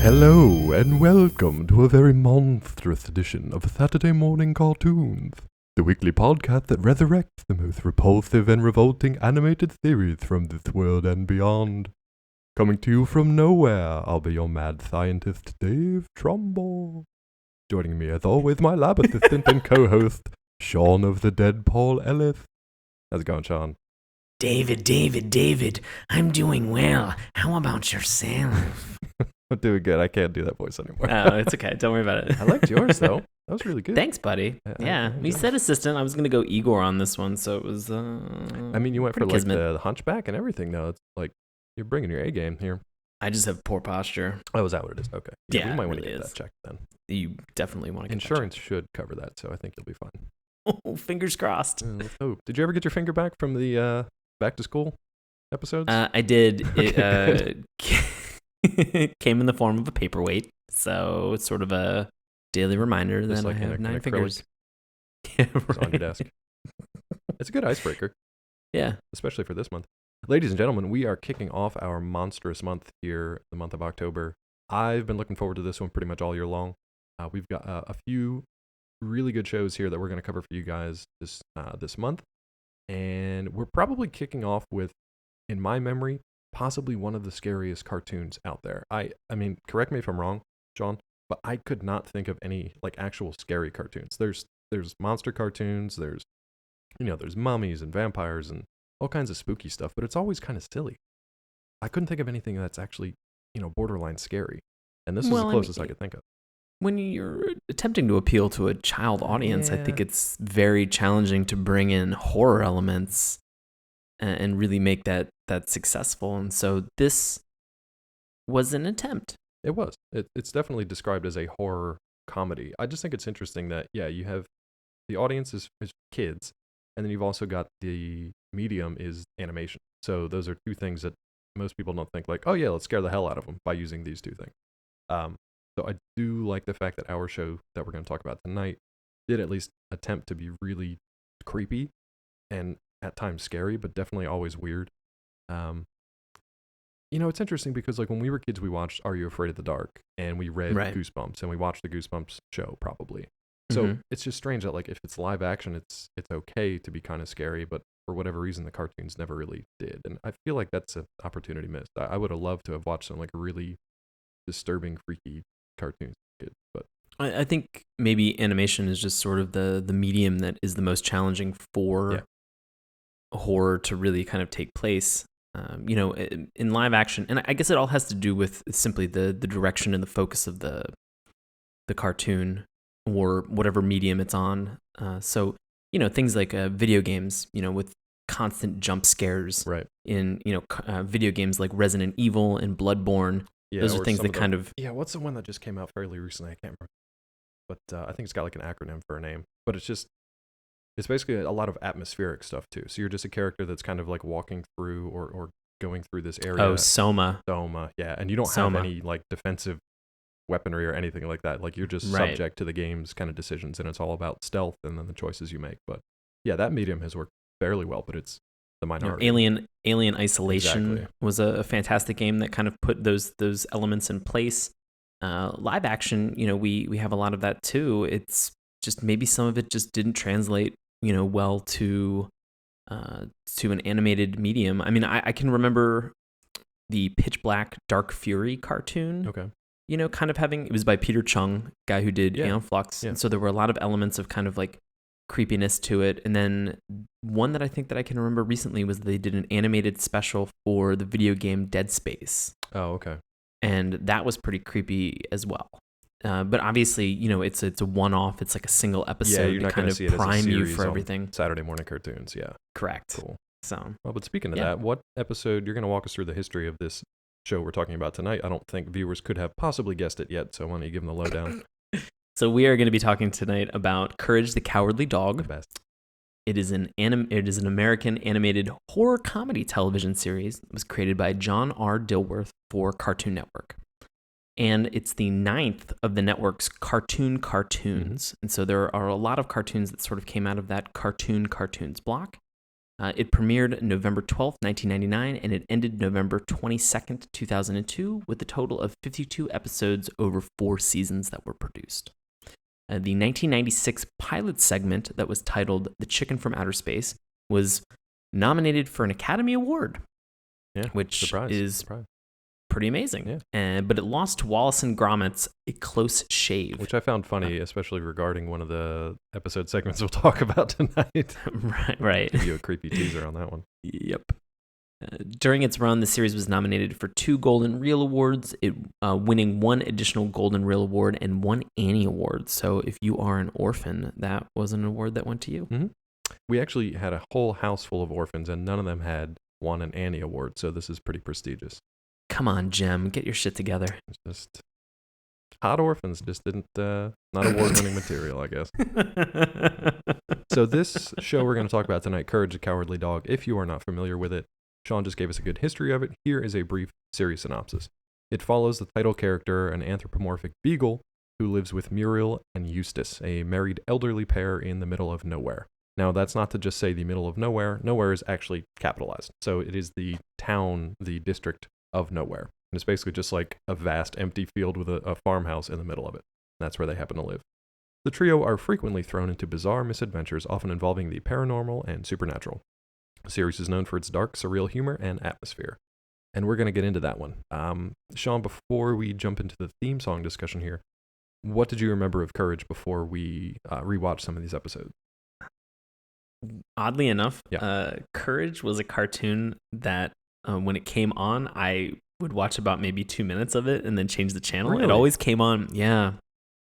Hello, and welcome to a very monstrous edition of Saturday Morning Cartoons, the weekly podcast that resurrects the most repulsive and revolting animated series from this world and beyond. Coming to you from nowhere, I'll be your mad scientist, Dave Trumbull. Joining me, as always, my lab assistant and co-host, Sean of the Dead Paul Ellis. How's it going, Sean? David, I'm doing well. How about yourself? I'm doing good. I can't do that voice anymore. Oh, it's okay. Don't worry about it. I liked yours, though. That was really good. Thanks, buddy. Yeah, we said assistant. I was going to go Igor on this one, so it was... I mean, you went for like kismet. the hunchback and everything, though. It's like, you're bringing your A game here. I just have poor posture. Oh, is that what it is? Okay. Yeah, we might it want to really get is. that checked then. You definitely want to get Insurance should cover that, so I think you'll be fine. that checked. Oh, fingers crossed. Let's hope. Did you ever get your finger back from the back to school episodes? I did. It came in the form of a paperweight, so it's sort of a daily reminder Just that like I have 9 acrylic fingers. Yeah, It's on your desk. It's a good icebreaker, Yeah. especially for this month. Ladies and gentlemen, we are kicking off our monstrous month here, the month of October. I've been looking forward to this one pretty much all year long. We've got a few really good shows here that we're going to cover for you guys this month. And we're probably kicking off with, in my memory, possibly one of the scariest cartoons out there. I mean, correct me if I'm wrong, John, but I could not think of any like actual scary cartoons. There's monster cartoons, there's mummies and vampires and all kinds of spooky stuff, but it's always kind of silly. I couldn't think of anything that's actually, borderline scary. And this is the closest I could think of. When you're attempting to appeal to a child audience, I think it's very challenging to bring in horror elements and really make that successful. And so this was an attempt. It was. It's definitely described as a horror comedy. I just think it's interesting that, you have the audience is kids, and then you've also got the medium is animation. So those are two things that most people don't think like, oh yeah, let's scare the hell out of them by using these two things. So I do like the fact that our show that we're going to talk about tonight did at least attempt to be really creepy and at times scary, but definitely always weird. It's interesting because like when we were kids, we watched Are You Afraid of the Dark? And we read Goosebumps, and we watched the Goosebumps show probably. So it's just strange that like if it's live action, it's okay to be kind of scary, but for whatever reason, the cartoons never really did. And I feel like that's an opportunity missed. I would have loved to have watched some like really disturbing, freaky cartoons as a kid, but I think maybe animation is just sort of the medium that is the most challenging for horror to really kind of take place. In live action, and I guess it all has to do with simply the direction and the focus of the cartoon or whatever medium it's on. So things like video games, with constant jump scares, right? In video games like Resident Evil and Bloodborne. Yeah, those are things that kind of... Yeah, what's the one that just came out fairly recently? I can't remember. But I think it's got like an acronym for a name. But it's basically a lot of atmospheric stuff too. So you're just a character that's kind of like walking through or going through this area. Oh, Soma, yeah. And you don't have any like defensive weaponry or anything like that. Like you're just subject to the game's kind of decisions, and it's all about stealth and then the choices you make. But yeah, that medium has worked fairly well, but it's the minority. Alien Isolation was a fantastic game that kind of put those elements in place. Live action, we have a lot of that too. It's just maybe some of it just didn't translate, well to an animated medium. I mean, I can remember the Pitch Black Dark Fury cartoon. Okay. Kind of it was by Peter Chung, guy who did Aeon Flux. Yeah. And so there were a lot of elements of kind of like creepiness to it. And then one that I think that I can remember recently was they did an animated special for the video game Dead Space. Oh, okay. And that was pretty creepy as well. But obviously, it's a one-off. It's like a single episode you're not to kind of see it prime as you for everything. Saturday morning cartoons, yeah. Correct. Cool. So, well, but speaking of that, what episode, you're going to walk us through the history of this show we're talking about tonight. I don't think viewers could have possibly guessed it yet, so why don't you give them the lowdown? So we are going to be talking tonight about Courage the Cowardly Dog. The best. It is an American animated horror comedy television series that was created by John R. Dilworth for Cartoon Network. And it's the 9th of the network's cartoons. Mm-hmm. And so there are a lot of cartoons that sort of came out of that cartoons block. It premiered November 12th, 1999, and it ended November 22nd, 2002, with a total of 52 episodes over 4 seasons that were produced. The 1996 pilot segment that was titled The Chicken from Outer Space was nominated for an Academy Award, which is pretty amazing. Yeah. But it lost to Wallace and Gromit's A Close Shave. Which I found funny, especially regarding one of the episode segments we'll talk about tonight. Right. Give you a creepy teaser on that one. Yep. During its run, the series was nominated for 2 Golden Reel Awards, winning 1 additional Golden Reel Award and 1 Annie Award. So if you are an orphan, that was an award that went to you. Mm-hmm. We actually had a whole house full of orphans, and none of them had won an Annie Award, so this is pretty prestigious. Come on, Jem, get your shit together. It's just hot orphans just didn't, not award-winning material, I guess. So this show we're going to talk about tonight, Courage the Cowardly Dog, if you are not familiar with it, Sean just gave us a good history of it. Here is a brief series synopsis. It follows the title character, an anthropomorphic beagle, who lives with Muriel and Eustace, a married elderly pair in the middle of nowhere. Now, that's not to just say the middle of nowhere. Nowhere is actually capitalized. So it is the town, the district of nowhere. And it's basically just like a vast empty field with a farmhouse in the middle of it. That's where they happen to live. The trio are frequently thrown into bizarre misadventures, often involving the paranormal and supernatural. The series is known for its dark, surreal humor and atmosphere. And we're going to get into that one. Sean, before we jump into the theme song discussion here, what did you remember of Courage before we rewatched some of these episodes? Oddly enough, Courage was a cartoon that when it came on, I would watch about maybe 2 minutes of it and then change the channel. Really? It always came on. Yeah.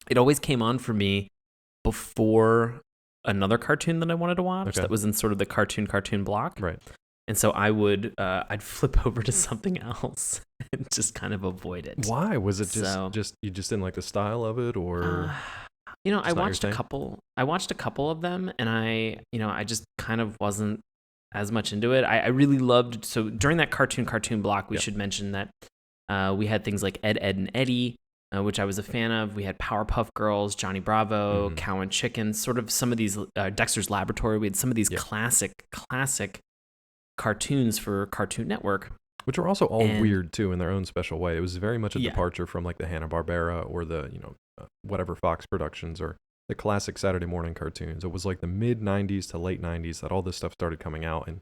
It always came on for me before another cartoon that I wanted to watch that was in sort of the cartoon block. Right. And so I would, I'd flip over to something else and just kind of avoid it. Why? Was it just you just didn't like the style of it, or? I watched a couple. I watched a couple of them, and I just kind of wasn't as much into it. I really loved. So during that cartoon block, we should mention that we had things like Ed, Ed, and Eddie, which I was a fan of. We had Powerpuff Girls, Johnny Bravo, Cow and Chicken, sort of some of these Dexter's Laboratory. We had some of these classic cartoons for Cartoon Network, which are also all weird too in their own special way. It was very much a departure from like the Hanna-Barbera or the whatever Fox Productions or the classic Saturday morning cartoons. It was like the mid 90s to late 90s that all this stuff started coming out, and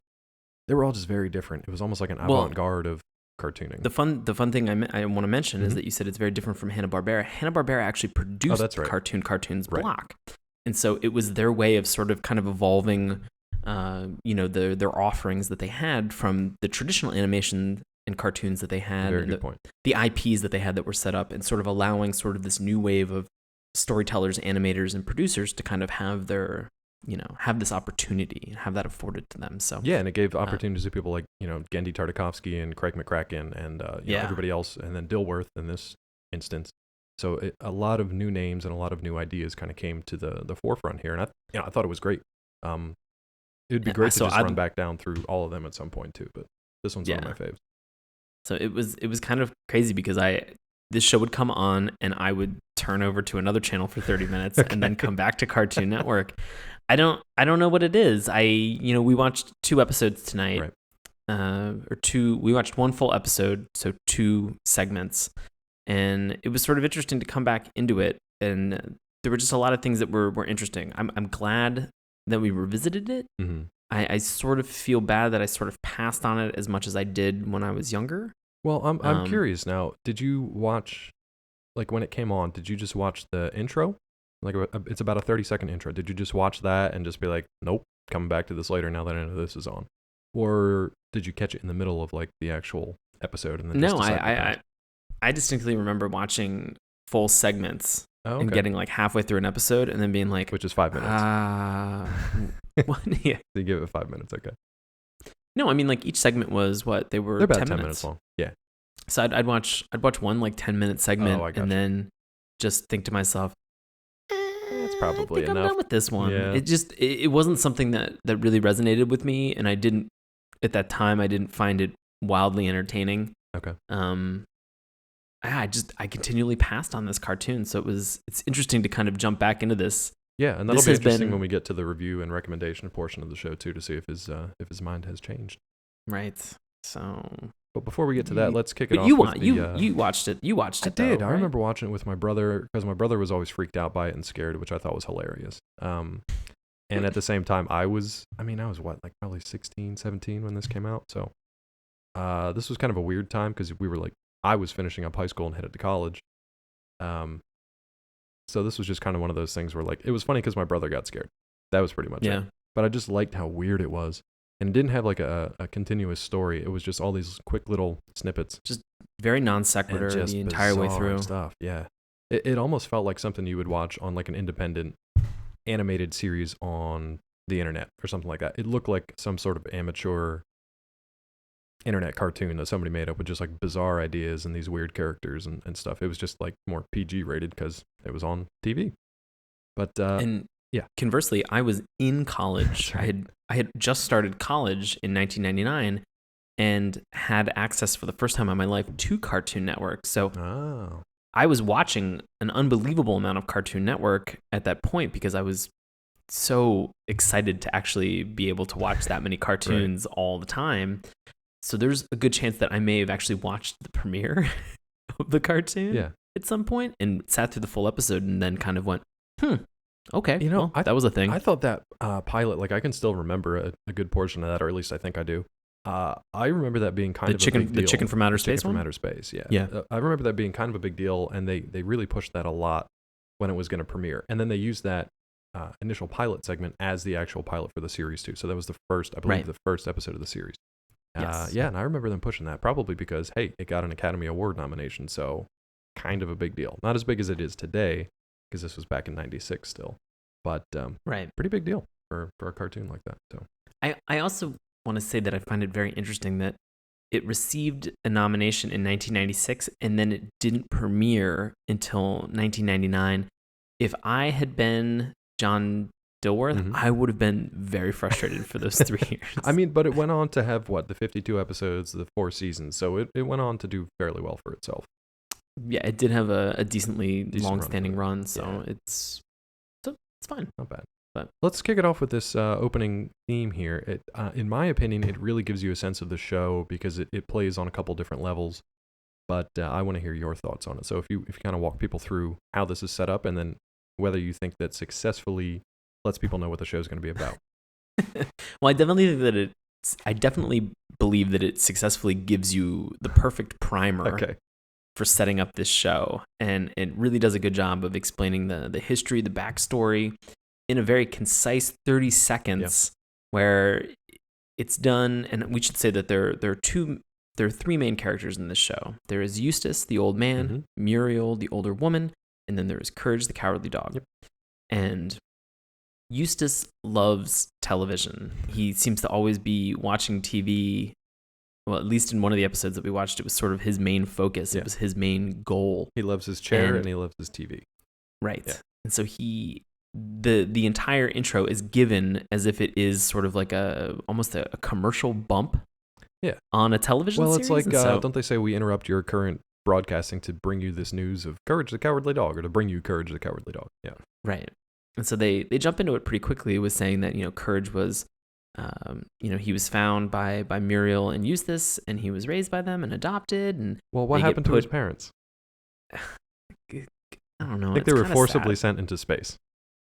they were all just very different. It was almost like an avant-garde of cartooning. The fun thing I want to mention is that you said it's very different from Hanna-Barbera. Hanna-Barbera actually produced the cartoons block. And so it was their way of sort of kind of evolving their offerings that they had from the traditional animation and cartoons that they had, Very good point. The IPs that they had that were set up, and sort of allowing sort of this new wave of storytellers, animators, and producers to kind of have their, have this opportunity and have that afforded to them. So and it gave opportunities to people like, Gendy Tartakovsky and Craig McCracken and everybody else, and then Dilworth in this instance. So a lot of new names and a lot of new ideas kind of came to the forefront here, and I thought it was great. It would be great to just run back down through all of them at some point too, but this one's one of my faves. So it was kind of crazy because this show would come on and I would turn over to another channel for 30 minutes and then come back to Cartoon Network. I don't know what it is. We watched 2 episodes tonight. Right. We watched 1 full episode, so 2 segments. And it was sort of interesting to come back into it, and there were just a lot of things that were interesting. I'm glad that we revisited it. Mm-hmm. I sort of feel bad that I sort of passed on it as much as I did when I was younger. Well, I'm curious now. Did you watch, like when it came on, did you just watch the intro? Like it's about a 30-second intro. Did you just watch that and just be like, nope, coming back to this later now that I know this is on? Or did you catch it in the middle of like the actual episode? And then I distinctly remember watching full segments and getting like halfway through an episode and then being like, which is 5 minutes. What? Yeah. So you give it 5 minutes, okay? No, I mean like each segment was what they were. They're about 10 minutes long. Yeah. So I'd watch one like 10-minute segment and then just think to myself, it's probably I think enough. I'm done with this one. Yeah. It wasn't something that really resonated with me, and I didn't at that time. I didn't find it wildly entertaining. Okay. I continually passed on this cartoon, so it's interesting to kind of jump back into this Yeah, and that'll be interesting when we get to the review and recommendation portion of the show too, to see if his mind has changed. Right. So, but before we get to that, let's kick it off. You watched it. You watched it. I did. Though, I right? remember watching it with my brother because my brother was always freaked out by it and scared, which I thought was hilarious. And at the same time, I was what, like probably 16, 17 when this came out. So, this was kind of a weird time because I was finishing up high school and headed to college. So this was just kind of one of those things where like, it was funny because my brother got scared. That was pretty much it. But I just liked how weird it was. And it didn't have like a continuous story. It was just all these quick little snippets. Just very non sequitur the entire way through. Stuff, yeah. It almost felt like something you would watch on like an independent animated series on the internet or something like that. It looked like some sort of amateur internet cartoon that somebody made up with just like bizarre ideas and these weird characters and stuff. It was just like more PG rated because it was on TV. But yeah. Conversely, I was in college. Right. I had just started college in 1999 and had access for the first time in my life to Cartoon Network. So I was watching an unbelievable amount of Cartoon Network at that point because I was so excited to actually be able to watch that many cartoons all the time. So there's a good chance that I may have actually watched the premiere of the cartoon at some point and sat through the full episode and then kind of went, okay, that was a thing. I thought that pilot, like I can still remember a good portion of that, or at least I think I do. I remember that being kind of a big deal. The Chicken from Outer Space one? From Outer Space, yeah. I remember that being kind of a big deal, and they really pushed that a lot when it was going to premiere. And then they used that initial pilot segment as the actual pilot for the series too. So that was the first, I believe, the first episode of the series. Yes. Yeah, and I remember them pushing that, probably because, hey, it got an Academy Award nomination, so kind of a big deal. Not as big as it is today, because this was back in 96 still. But pretty big deal for a cartoon like that. So I also want to say that I find it very interesting that it received a nomination in 1996, and then it didn't premiere until 1999. If I had been John Dilworth, I would have been very frustrated for those 3 years. I mean, but it went on to have, the 52 episodes, the 4 seasons, so it went on to do fairly well for itself. Yeah, it did have a decent long-standing run, so it's fine. Not bad. But let's kick it off with this opening theme here. It, in my opinion, it really gives you a sense of the show because it plays on a couple different levels, but I want to hear your thoughts on it. So if you kind of walk people through how this is set up and then whether you think that successfully lets people know what the show is going to be about. Well, I definitely believe that it successfully gives you the perfect primer for setting up this show, and it really does a good job of explaining the history, the backstory, in a very concise 30 seconds, where it's done. And we should say that there are 3 main characters in this show. There is Eustace, the old man, Muriel, the older woman, and then there is Courage, the cowardly dog. And Eustace loves television. He seems to always be watching TV. Well, at least in one of the episodes that we watched, it was sort of his main focus. It was his main goal. He loves his chair and he loves his TV. Right. Yeah. And so the entire intro is given as if it is sort of like almost a commercial bump on a television series. Well, it's like, don't they say we interrupt your current broadcasting to bring you this news of Courage the Cowardly Dog, or to bring you Courage the Cowardly Dog? Yeah. Right. And so they jump into it pretty quickly with saying that, Courage was, he was found by Muriel and Eustace, and he was raised by them and adopted. And what happened to his parents? I don't know. I think they were forcibly sent into space.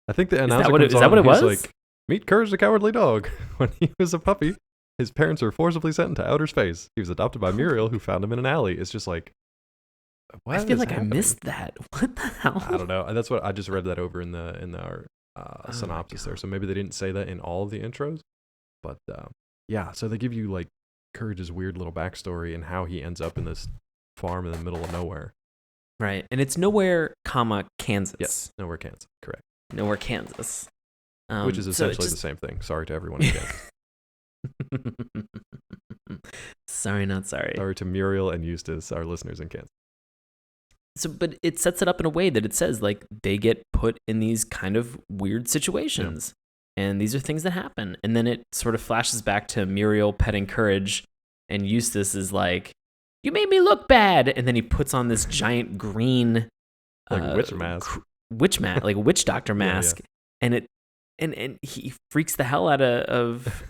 I think the Is announcer that what it was? Like, meet Courage the Cowardly Dog. When he was a puppy, his parents were forcibly sent into outer space. He was adopted by Muriel, who found him in an alley. It's just like, I feel like I missed that. What the hell? I don't know. That's what I just read that over in our synopsis there. So maybe they didn't say that in all of the intros, but so they give you like Courage's weird little backstory and how he ends up in this farm in the middle of nowhere. Right, and it's nowhere, Kansas. Yes, nowhere, Kansas. Correct. Nowhere, Kansas. Which is essentially the same thing. Sorry to everyone in Kansas. Sorry, not sorry. Sorry to Muriel and Eustace, our listeners in Kansas. So, but it sets it up in a way that it says, like, they get put in these kind of weird situations. And these are things that happen. And then it sort of flashes back to Muriel petting Courage. And Eustace is like, you made me look bad. And then he puts on this giant green... witch mask. Like witch doctor mask. and he freaks the hell out of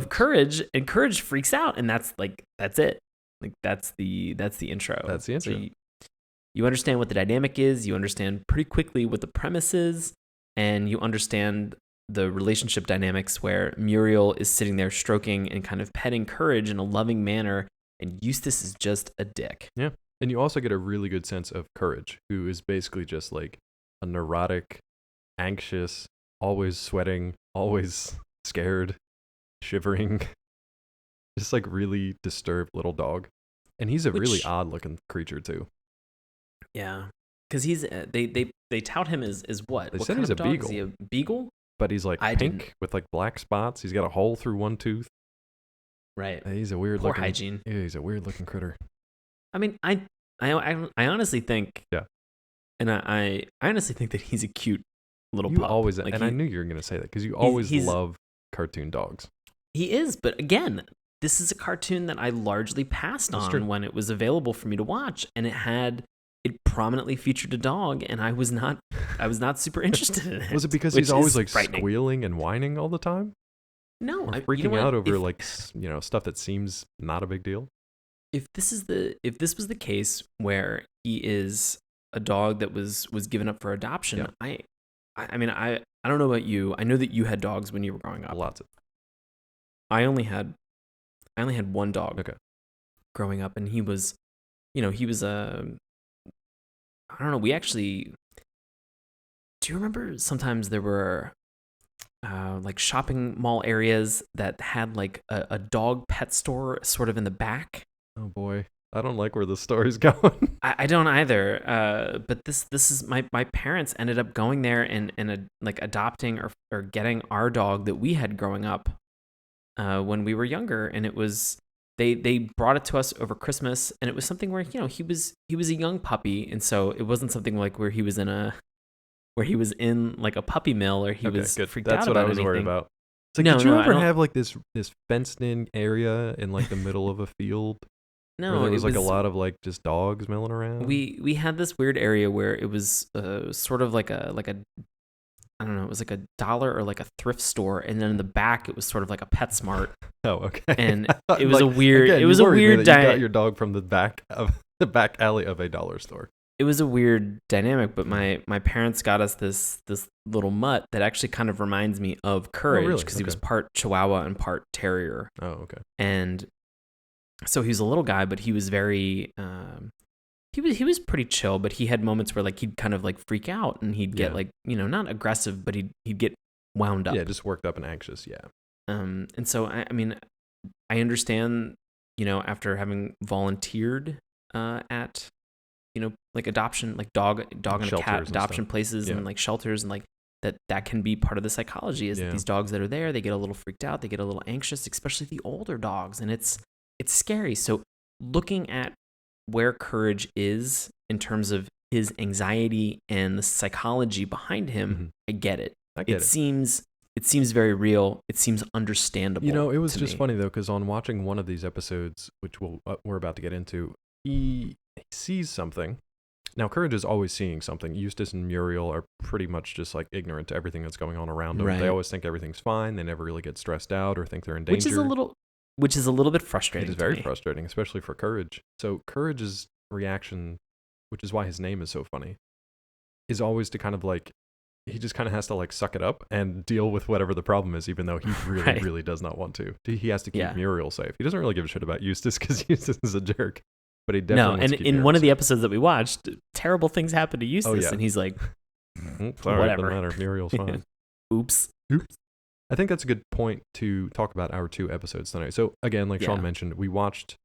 Courage, and Courage freaks out, and that's it. Like that's the intro. That's the intro. So you understand what the dynamic is. You understand pretty quickly what the premise is, and you understand the relationship dynamics where Muriel is sitting there stroking and kind of petting Courage in a loving manner, and Eustace is just a dick. Yeah. And you also get a really good sense of Courage, who is basically just like a neurotic, anxious, always sweating, always scared, shivering, just like really disturbed little dog. And he's a really odd looking creature too. Yeah. Because he's they tout him as what? They what said he's a dog? beagle. Is he a beagle? But he's like pink with like black spots. He's got a hole through one tooth. Right. He's a weird Poor looking hygiene. Yeah, he's a weird looking critter. I mean, I honestly think. Yeah. And I honestly think that he's a cute little you pup. Always, like, and I knew you were going to say that because you always love cartoon dogs. He is, but again, this is a cartoon that I largely passed on when it was available for me to watch, and it prominently featured a dog, and I was not super interested in it. Was it because he's always like squealing and whining all the time? No, or freaking out over stuff that seems not a big deal. If this was the case where he is a dog that was given up for adoption, I mean I don't know about you. I know that you had dogs when you were growing up. Lots of. I only had one dog. Okay. Growing up, and he was I don't know. We actually. Do you remember sometimes there were like shopping mall areas that had like a dog pet store sort of in the back? Oh boy. I don't like where the story's going. I don't either. But this is my parents ended up going there and like adopting or getting our dog that we had growing up when we were younger, and it was they brought it to us over Christmas, and it was something where he was a young puppy, and so it wasn't something like where he was in like a puppy mill or he was freaked out about anything. That's what I was worried about. It's like, did you ever have like this fenced in area in like the middle of a field? No, where there was like a lot of like just dogs milling around. We had this weird area where it was sort of like a I don't know, it was like a dollar or like a thrift store, and then in the back it was sort of like a PetSmart. Oh, okay. And it was like, a weird. Again, it was a weird. You got your dog from the back alley of a dollar store. It was a weird dynamic, but my parents got us this little mutt that actually kind of reminds me of Courage because he was part Chihuahua and part Terrier. Oh, okay. And so he was a little guy, but he was very. He was pretty chill, but he had moments where like he'd kind of like freak out and he'd get like not aggressive, but he'd get wound up. Yeah, just worked up and anxious. Yeah. And so I mean, I understand after having volunteered at like adoption, like dog and a cat adoption places and like shelters, and like that can be part of the psychology is that these dogs that are there, they get a little freaked out, they get a little anxious, especially the older dogs, and it's scary. So looking at where Courage is in terms of his anxiety and the psychology behind him, I get it. It seems very real. It seems understandable. It was just funny though, because on watching one of these episodes, which we're about to get into, he sees something. Now, Courage is always seeing something. Eustace and Muriel are pretty much just like ignorant to everything that's going on around them. Right. They always think everything's fine. They never really get stressed out or think they're in danger. Which is a little bit frustrating. It is very frustrating, especially for Courage. So Courage's reaction, which is why his name is so funny, is always to kind of like, he just kind of has to like suck it up and deal with whatever the problem is, even though he really, really does not want to. He has to keep Muriel safe. He doesn't really give a shit about Eustace because Eustace is a jerk. But he definitely wants to keep in Muriel one of the safe. episodes that we watched, terrible things happen to Eustace, and he's like, sorry, whatever. Doesn't matter. Muriel's fine. Oops. I think that's a good point to talk about our 2 episodes tonight. So again, like Sean mentioned, we watched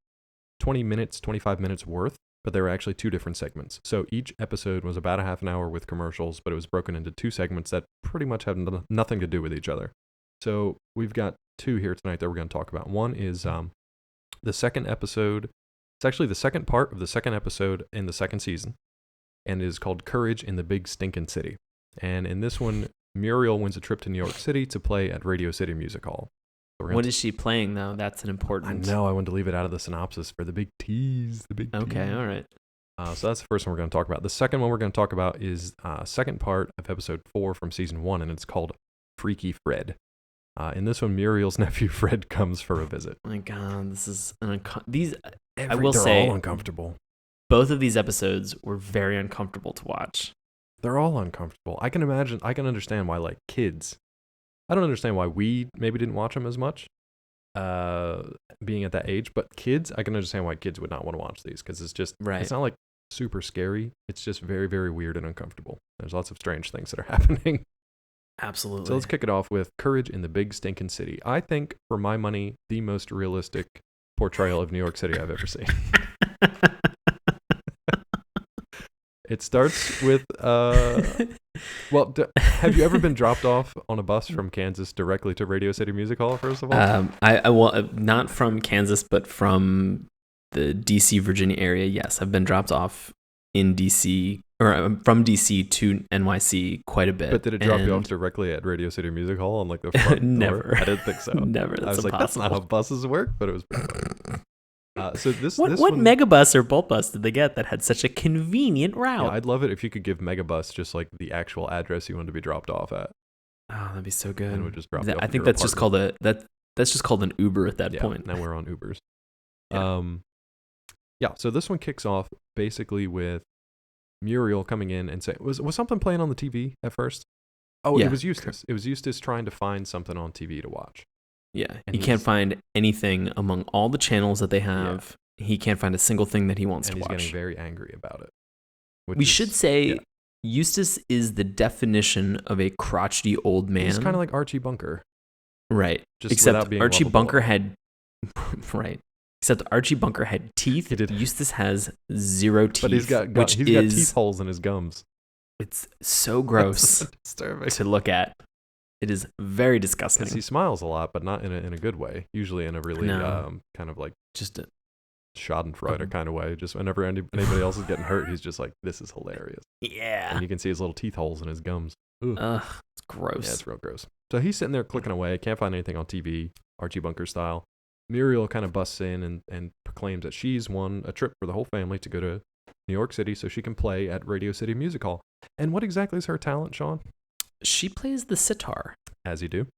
25 minutes worth, but there were actually 2 different segments. So each episode was about a half an hour with commercials, but it was broken into 2 segments that pretty much have nothing to do with each other. So we've got 2 here tonight that we're going to talk about. One is the second episode. It's actually the second part of the second episode in the second season, and is called Courage in the Big Stinkin' City. And in this one, Muriel wins a trip to New York City to play at Radio City Music Hall. So what is she playing, though? That's an important... I know, I wanted to leave it out of the synopsis for the big tease. Okay, all right. So that's the first one we're going to talk about. The second one we're going to talk about is second part of episode 4 from season 1, and it's called Freaky Fred. In this one, Muriel's nephew Fred comes for a visit. Oh my God, this is They're all uncomfortable. Both of these episodes were very uncomfortable to watch. They're all uncomfortable. I can understand why, like, kids. I don't understand why we maybe didn't watch them as much, being at that age. But kids, I can understand why kids would not want to watch these because it's just, It's not like super scary. It's just very, very weird and uncomfortable. There's lots of strange things that are happening. Absolutely. So let's kick it off with Courage in the Big Stinking City. I think, for my money, the most realistic portrayal of New York City I've ever seen. It starts with, have you ever been dropped off on a bus from Kansas directly to Radio City Music Hall, first of all? I not from Kansas, but from the DC, Virginia area. Yes, I've been dropped off in DC, or from DC to NYC quite a bit. But did it drop you off directly at Radio City Music Hall on like the front Never. door? I didn't think so. Never. That's I was impossible. like, that's not how buses work, but it was pretty funny. What megabus or bolt bus did they get that had such a convenient route? Yeah, I'd love it if you could give Megabus just like the actual address you wanted to be dropped off at. Oh, that'd be so good. And it would just drop you off I think that's just called that's just called an Uber at that point. Now we're on Ubers. Yeah. So this one kicks off basically with Muriel coming in and saying, was something playing on the TV at first? Oh, yeah. It was Eustace. It was Eustace trying to find something on TV to watch. Yeah, he can't find anything among all the channels that they have. Yeah. He can't find a single thing that he wants to watch. And he's getting very angry about it. We should say Eustace is the definition of a crotchety old man. He's kind of like Archie Bunker. Right. Just except being Archie lovable. Bunker had... Right. Except Archie Bunker had teeth. He did. Eustace has zero teeth. But he's got teeth holes in his gums. It's so gross to look at. It is very disgusting. Because he smiles a lot, but not in a good way. Usually in a really kind of like just a Schadenfreude kind of way. Just whenever anybody else is getting hurt, he's just like, "This is hilarious." Yeah. And you can see his little teeth holes in his gums. Ugh, it's gross. Yeah, it's real gross. So he's sitting there clicking away. Can't find anything on TV, Archie Bunker style. Muriel kind of busts in and proclaims that she's won a trip for the whole family to go to New York City so she can play at Radio City Music Hall. And what exactly is her talent, Sean? She plays the sitar. As you do.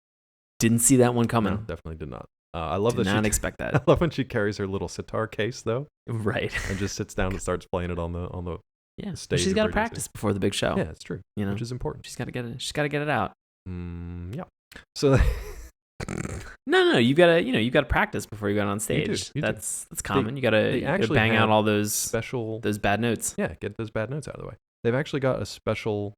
Didn't see that one coming. No, definitely did not. I love did that. Not expect that. I love when she carries her little sitar case though. Right. And just sits down and starts playing it on the stage. She's got to practice before the big show. Yeah, it's true. You know, which is important. She's got to get it. She's got to get it out. Yeah. So. No. You gotta practice before you go on stage. You do. That's common. You gotta bang out all those bad notes. Yeah, get those bad notes out of the way. They've actually got a special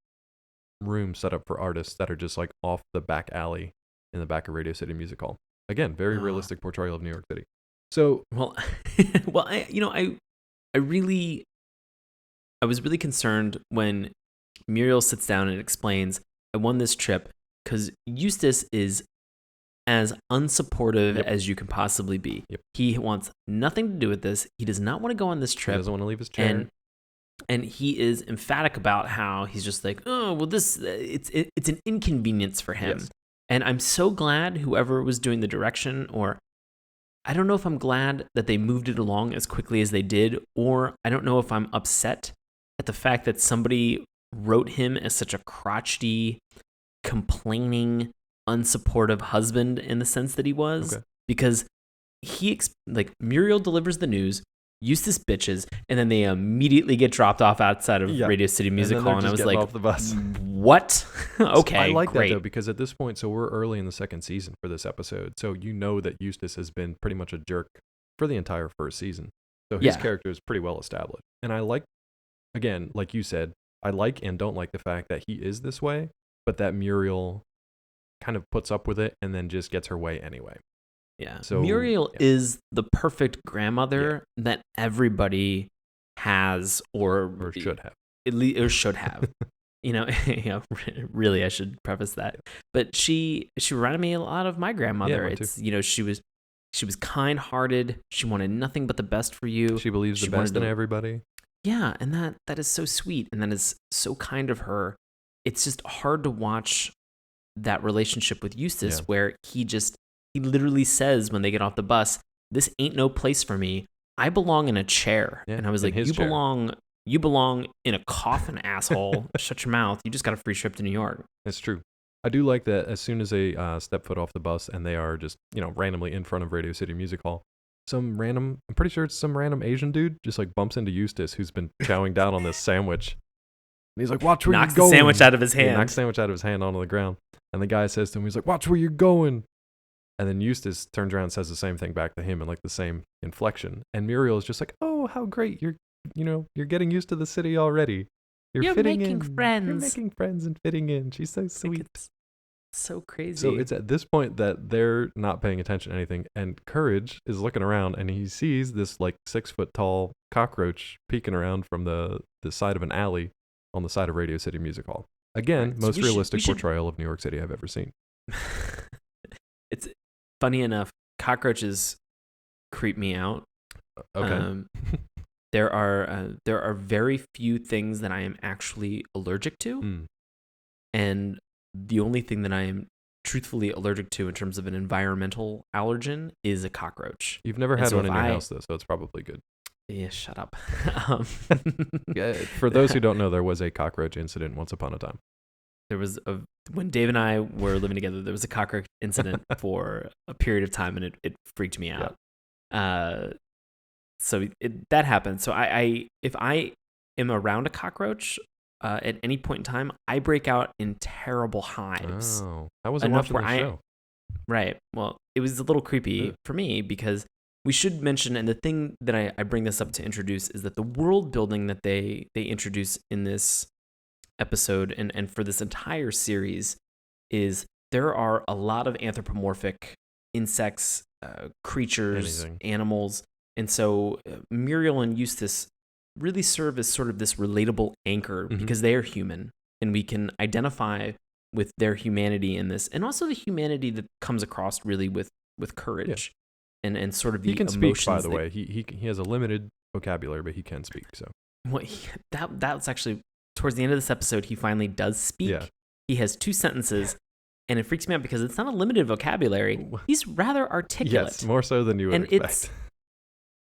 room set up for artists that are just like off the back alley in the back of Radio City Music Hall. Again, very realistic portrayal of New York City. So I was really concerned when Muriel sits down and explains, "I won this trip," because Eustace is as unsupportive as you can possibly be. Yep. He wants nothing to do with this. He does not want to go on this trip. He doesn't want to leave his chair. And he is emphatic about how he's just like, oh, well, it's an inconvenience for him. Yes. And I'm so glad whoever was doing the direction, or I don't know if I'm glad that they moved it along as quickly as they did, or I don't know if I'm upset at the fact that somebody wrote him as such a crotchety, complaining, unsupportive husband in the sense that he was. Okay. Because Muriel delivers the news, Eustace bitches, and then they immediately get dropped off outside of Radio City Music Hall, and I was like, off the bus. What? Okay, I like great. that though, because at this point, so we're early in the second season for this episode, so you know that Eustace has been pretty much a jerk for the entire first season. So his character is pretty well established. And I like, again, like you said, I like and don't like the fact that he is this way, but that Muriel kind of puts up with it and then just gets her way anyway. Yeah. So Muriel is the perfect grandmother that everybody has or should have. Or should have. Really I should preface that. But she reminded me a lot of my grandmother. She was kind-hearted. She wanted nothing but the best for you. She believes the best in everybody. Yeah, and that is so sweet and that is so kind of her. It's just hard to watch that relationship with Eustace where he literally says when they get off the bus, "This ain't no place for me. I belong in a chair." Yeah, and I was like, "You belong You belong in a coffin, asshole. Shut your mouth. You just got a free trip to New York. It's true. I do like that as soon as they step foot off the bus and they are just, randomly in front of Radio City Music Hall, I'm pretty sure it's some random Asian dude just like bumps into Eustace, who's been chowing down on this sandwich. And he's like, watch where you're going. Knocks the sandwich out of his hand. He knocks the sandwich out of his hand onto the ground. And the guy says to him, he's like, watch where you're going. And then Eustace turns around and says the same thing back to him in like the same inflection. And Muriel is just like, oh, how great. You're getting used to the city already. You're fitting making in. friends. You're making friends and fitting in. She's so sweet. It's so crazy. So it's at this point that they're not paying attention to anything. And Courage is looking around and he sees this like 6 foot tall cockroach peeking around from the side of an alley on the side of Radio City Music Hall. Again, Right. most realistic portrayal of New York City I've ever seen. It's funny enough, cockroaches creep me out. Okay. There are very few things that I am actually allergic to, and the only thing that I am truthfully allergic to in terms of an environmental allergen is a cockroach. You've never had one in your house though, so it's probably good. Yeah, shut up. Yeah, for those who don't know, there was a cockroach incident once upon a time. There was when Dave and I were living together, there was a cockroach incident for a period of time, and it freaked me out. Yeah. So that happened. So if I am around a cockroach at any point in time, I break out in terrible hives. Oh, I wasn't watching the show. Right. Well, it was a little creepy for me because we should mention, and the thing that I bring this up to introduce is that the world building that they introduce in this episode and for this entire series is there are a lot of anthropomorphic insects, creatures, animals. And so Muriel and Eustace really serve as sort of this relatable anchor because they are human and we can identify with their humanity in this, and also the humanity that comes across really with Courage and sort of the emotions. He can speak, by the way. He has a limited vocabulary, but he can speak. So that's actually towards the end of this episode, he finally does speak. Yeah. He has 2 sentences. And it freaks me out because it's not a limited vocabulary. He's rather articulate. Yes, more so than you would expect.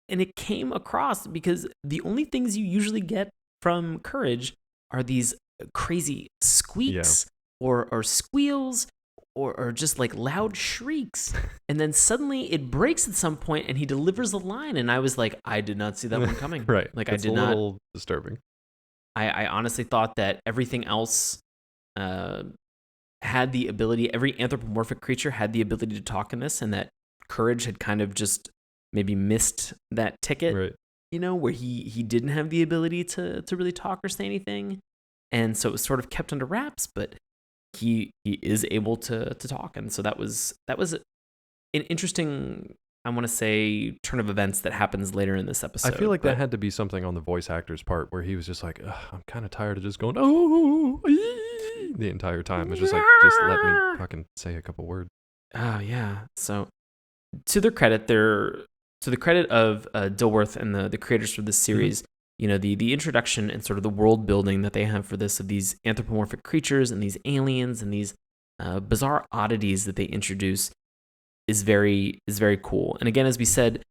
And it came across because the only things you usually get from Courage are these crazy squeaks or squeals or just like loud shrieks. And then suddenly it breaks at some point and he delivers a line. And I was like, I did not see that one coming. Right. Like it's I did not. It's a little disturbing. I honestly thought that everything else had the ability, every anthropomorphic creature had the ability to talk in this, and that Courage had kind of just maybe missed that ticket, right. Where he didn't have the ability to really talk or say anything. And so it was sort of kept under wraps, but he is able to talk. And so that was an interesting, I want to say, turn of events that happens later in this episode. I feel like that had to be something on the voice actor's part where he was just like, I'm kind of tired of just going, oh, the entire time. It's just like, just let me fucking say a couple words. Oh, yeah. So to their credit, to the credit of Dilworth and the creators for this series, the introduction and sort of the world building that they have for this of these anthropomorphic creatures and these aliens and these bizarre oddities that they introduce is very cool. And again, as we said,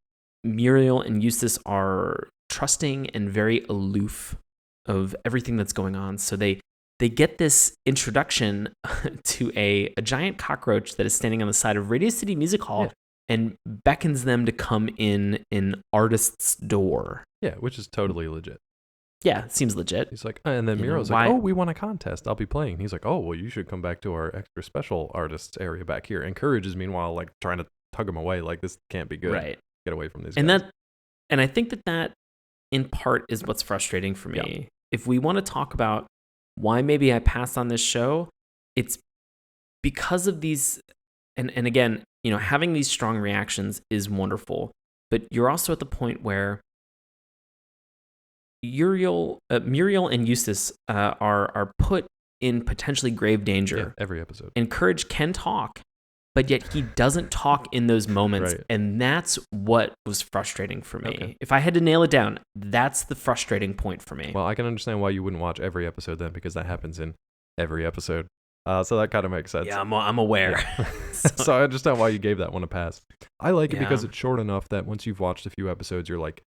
Muriel and Eustace are trusting and very aloof of everything that's going on. So they get this introduction to a giant cockroach that is standing on the side of Radio City Music Hall and beckons them to come in an artist's door. Yeah, which is totally legit. Yeah, it seems legit. He's like, and then Muriel's like, we won a contest. I'll be playing. And he's like, oh, well, you should come back to our extra special artists area back here. And Courage is meanwhile like trying to tug him away. Like, this can't be good. Right. Get away from these guys. And I think that in part is what's frustrating for me. Yeah. If we want to talk about why maybe I passed on this show, it's because of these, and again, having these strong reactions is wonderful, but you're also at the point where Muriel and Eustace are put in potentially grave danger. Yeah, every episode. And Courage can talk, but yet he doesn't talk in those moments. Right. And that's what was frustrating for me. Okay. If I had to nail it down, that's the frustrating point for me. Well, I can understand why you wouldn't watch every episode then, because that happens in every episode. So that kind of makes sense. Yeah, I'm aware. Yeah. So I understand why you gave that one a pass. I like it because it's short enough that once you've watched a few episodes, you're like,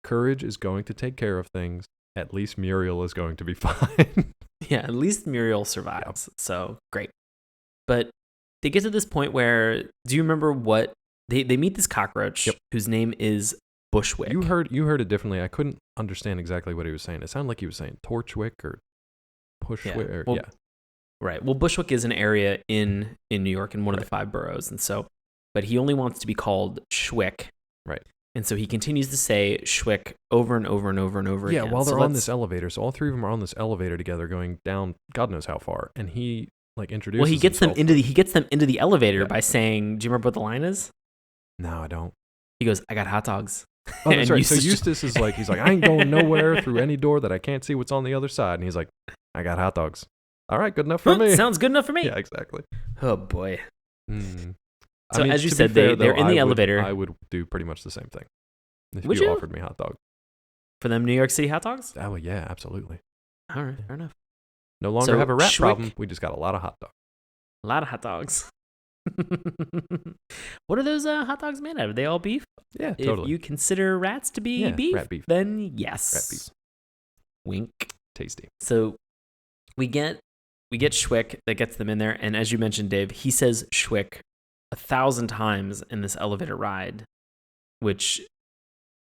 Courage is going to take care of things. At least Muriel is going to be fine. Yeah, at least Muriel survives. Yep. So great. But they get to this point where, do you remember what they meet this cockroach whose name is Bushwick? You heard it differently. I couldn't understand exactly what he was saying. It sounded like he was saying Torchwick or Pushwick. Yeah. Right. Well, Bushwick is an area in New York in one of the 5 boroughs, and so, but he only wants to be called Schwick. Right. And so he continues to say Schwick over and over and over and over again. Yeah, while they're on this elevator. So all 3 of them are on this elevator together going down God knows how far. And he introduces Well, he gets himself. he gets them into the elevator by saying, do you remember what the line is? No, I don't. He goes, I got hot dogs. Oh, that's right. So Eustace is like, he's like, I ain't going nowhere through any door that I can't see what's on the other side. And he's like, I got hot dogs. All right, good enough for me. Sounds good enough for me. Yeah, exactly. Oh, boy. So I mean, as you said, they're in the elevator. I would do pretty much the same thing if Would you you? offered me hot dog. For them New York City hot dogs? Oh, yeah, absolutely. All right, fair enough. No longer have a rat problem. We just got a lot of hot dogs. A lot of hot dogs. What are those hot dogs made out of? Are they all beef? Yeah, totally. If you consider rats to be beef, rat beef, then yes. Rat beef. Wink. Tasty. So we get Schwick that gets them in there, and as you mentioned, Dave, he says Schwick 1,000 times in this elevator ride, which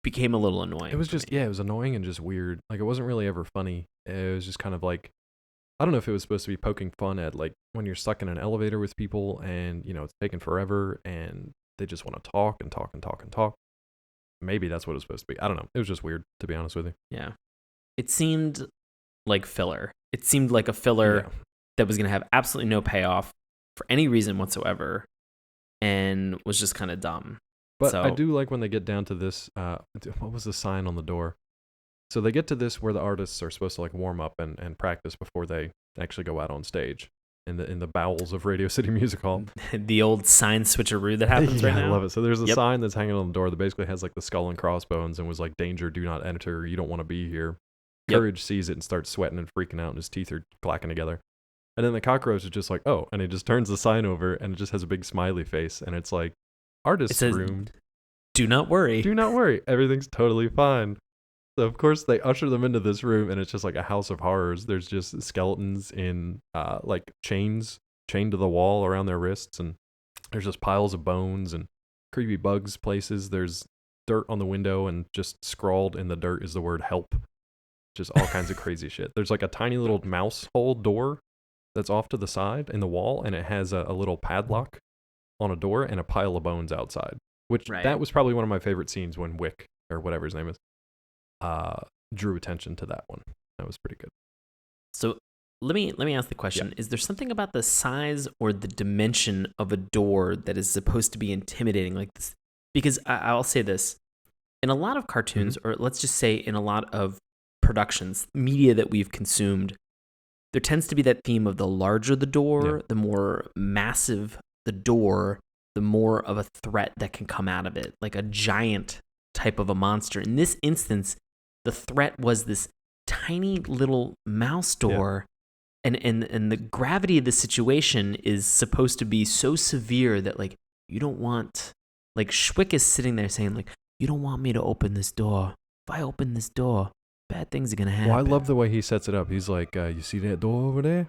became a little annoying. It was just, it was annoying and just weird. Like, it wasn't really ever funny. It was just kind of like, I don't know if it was supposed to be poking fun at, like, when you're stuck in an elevator with people and, it's taking forever and they just want to talk and talk and talk and talk. Maybe that's what it was supposed to be. I don't know. It was just weird, to be honest with you. Yeah. It seemed like filler. It seemed like a filler that was going to have absolutely no payoff for any reason whatsoever and was just kind of dumb. But I do like when they get down to this, what was the sign on the door? So they get to this where the artists are supposed to like warm up and practice before they actually go out on stage in the bowels of Radio City Music Hall. The old sign switcheroo that happens right now. I love it. So there's a sign that's hanging on the door that basically has like the skull and crossbones and was like, danger, do not enter, you don't want to be here. Courage sees it and starts sweating and freaking out and his teeth are clacking together. And then the cockroach is just like, oh, and he just turns the sign over and it just has a big smiley face and it's like, artist's room. Do not worry. Do not worry. Everything's totally fine. So, of course, they usher them into this room, and it's just like a house of horrors. There's just skeletons in, like, chained to the wall around their wrists, and there's just piles of bones and creepy bugs places. There's dirt on the window, and just scrawled in the dirt is the word help. Just all kinds of crazy shit. There's, like, a tiny little mouse hole door that's off to the side in the wall, and it has a little padlock on a door and a pile of bones outside. Which, that was probably one of my favorite scenes when Wick, or whatever his name is, drew attention to that one. That was pretty good. So let me ask the question. Is there something about the size or the dimension of a door that is supposed to be intimidating like this? Because I'll say this. In a lot of cartoons, or let's just say in a lot of productions, media that we've consumed, there tends to be that theme of the larger the door, the more massive the door, the more of a threat that can come out of it, like a giant type of a monster. In this instance, the threat was this tiny little mouse door, and the gravity of the situation is supposed to be so severe that, like, you don't want, like, Schwick is sitting there saying, like, you don't want me to open this door. If I open this door, bad things are going to happen. Well, I love the way he sets it up. He's like, you see that door over there?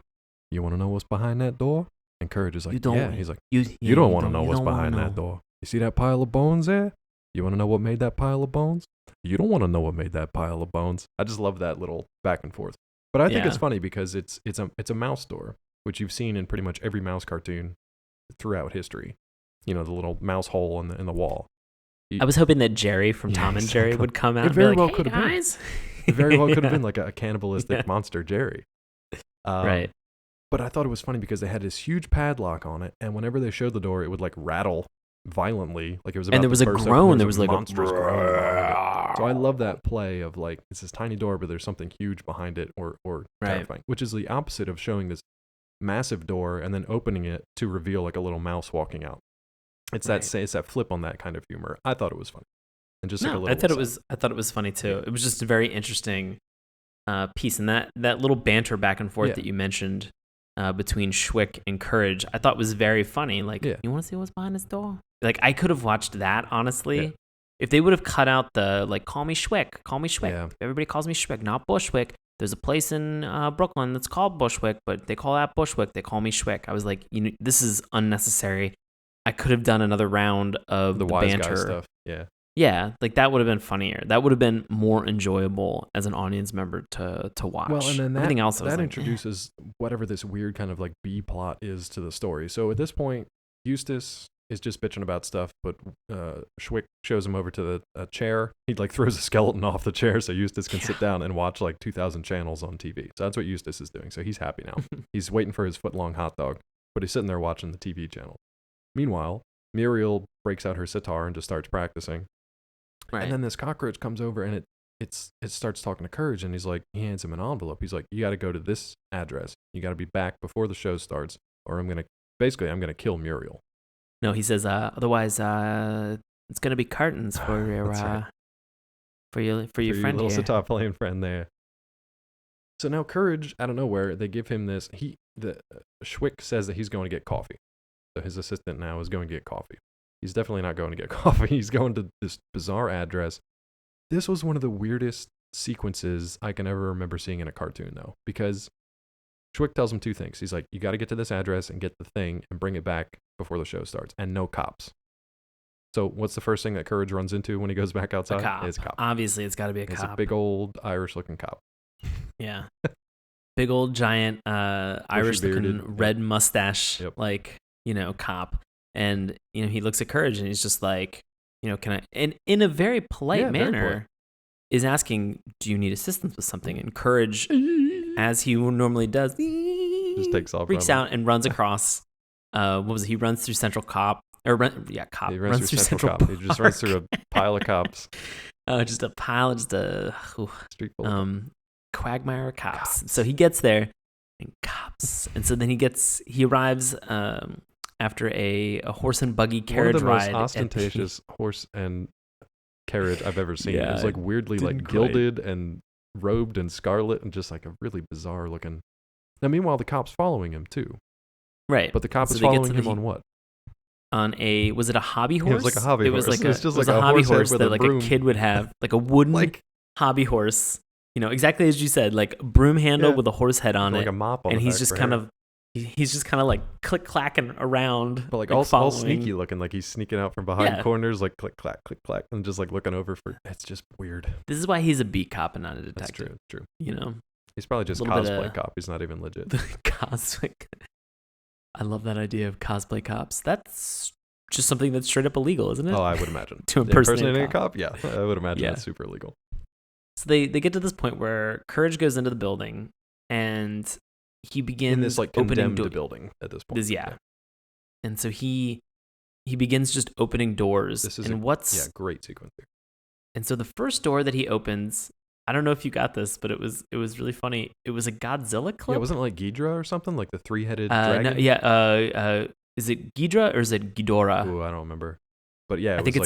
You want to know what's behind that door? And Courage is like, yeah. He's like, you don't want to know what's behind that door. You see that pile of bones there? You want to know what made that pile of bones? You don't want to know what made that pile of bones. I just love that little back and forth. But I think it's funny because it's a mouse door, which you've seen in pretty much every mouse cartoon throughout history. You know, the little mouse hole in the wall. I was hoping that Jerry from Tom and Jerry would come out and be like, hey, guys. It very well could have been like a cannibalistic monster Jerry. Right. But I thought it was funny because they had this huge padlock on it, and whenever they showed the door, it would like rattle violently, like it was about and there was a groan. There was like monstrous groan. So I love that play of like it's this tiny door, but there's something huge behind it, or terrifying, which is the opposite of showing this massive door and then opening it to reveal like a little mouse walking out. It's that flip on that kind of humor. I thought it was funny, and just like a little. I thought it was funny too. It was just a very interesting piece, and that little banter back and forth that you mentioned. Between Schwick and Courage, I thought was very funny. Like, you want to see what's behind this door? Like, I could have watched that, honestly, if they would have cut out the like, call me Schwick. Yeah. Everybody calls me Schwick, not Bushwick. There's a place in Brooklyn that's called Bushwick, but they call that Bushwick. They call me Schwick. I was like, this is unnecessary. I could have done another round of the wise banter guy stuff. Yeah. Yeah, like that would have been funnier. That would have been more enjoyable as an audience member to watch. Well, and then everything else that introduces whatever this weird kind of like B plot is to the story. So at this point, Eustace is just bitching about stuff, but Schwick shows him over to a chair. He like throws a skeleton off the chair so Eustace can sit down and watch like 2,000 channels on TV. So that's what Eustace is doing. So he's happy now. He's waiting for his foot-long hot dog, but he's sitting there watching the TV channel. Meanwhile, Muriel breaks out her sitar and just starts practicing. Right. And then this cockroach comes over and it starts talking to Courage, and he hands him an envelope. He's like, you got to go to this address. You got to be back before the show starts, or I'm gonna kill Muriel. No, he says, otherwise, it's gonna be curtains for your right. for your friend little here. sitar playing friend there. So now Courage, out of nowhere, they give him this. Schwick says that he's going to get coffee. So his assistant now is going to get coffee. He's definitely not going to get coffee. He's going to this bizarre address. This was one of the weirdest sequences I can ever remember seeing in a cartoon, though, because Schwick tells him two things. He's like, you got to get to this address and get the thing and bring it back before the show starts, and no cops. So what's the first thing that Courage runs into when he goes back outside? A cop. It's a cop. Obviously, it's got to be a it's cop. It's a big old Irish-looking cop. Yeah. Big old giant Irish-looking red mustache, cop. And, he looks at Courage and he's just like, can I, and in a very polite manner, is asking, do you need assistance with something? And Courage, as he normally does, just takes off, freaks out and runs across. What was it? He runs through Central Cop. Cop. He runs through Central Cop. He just runs through a pile of cops. Just a pile, street full of quagmire of cops. So he gets there and cops. And so then he arrives after a horse and buggy carriage ride. One of the most ostentatious horse and carriage I've ever seen. It was like weirdly like gilded and robed in scarlet and just like a really bizarre looking. Now, meanwhile, the cop's following him too. Right. But the cop is following him on what? On was it a hobby horse? It was like a hobby horse. It was like a hobby horse that like a kid would have, like a wooden hobby horse. Exactly as you said, like a broom handle with a horse head on it. Like a mop on and the he's just kind of like click clacking around, but like all sneaky looking, like he's sneaking out from behind corners, like click clack, and just like looking over for. It's just weird. This is why he's a beat cop and not a detective. That's true. He's probably just cosplay cop. He's not even legit. Cosplay. I love that idea of cosplay cops. That's just something that's straight up illegal, isn't it? Oh, I would imagine. To impersonate a cop? Yeah, I would imagine that's super illegal. So they get to this point where Courage goes into the building and he begins in this like opening condemned building at this point. And so he begins just opening doors. This is great sequence here. And so the first door that he opens, I don't know if you got this, but it was really funny. It was a Godzilla clip. Yeah, wasn't it like Ghidorah or something, like the three-headed dragon? No, is it Ghidorah or is it Ghidorah? Oh, I don't remember. But yeah, I think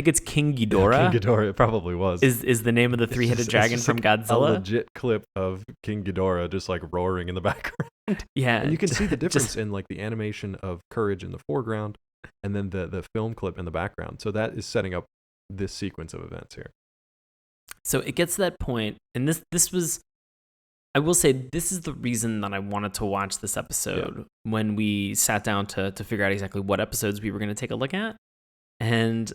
it's King Ghidorah. Yeah, King Ghidorah, it probably was. Is the name of the three-headed dragon from Godzilla? A legit clip of King Ghidorah just like roaring in the background. Yeah, and you can see the difference in like the animation of Courage in the foreground, and then the film clip in the background. So that is setting up this sequence of events here. So it gets to that point, and this was, I will say, this is the reason that I wanted to watch this episode when we sat down to figure out exactly what episodes we were going to take a look at. And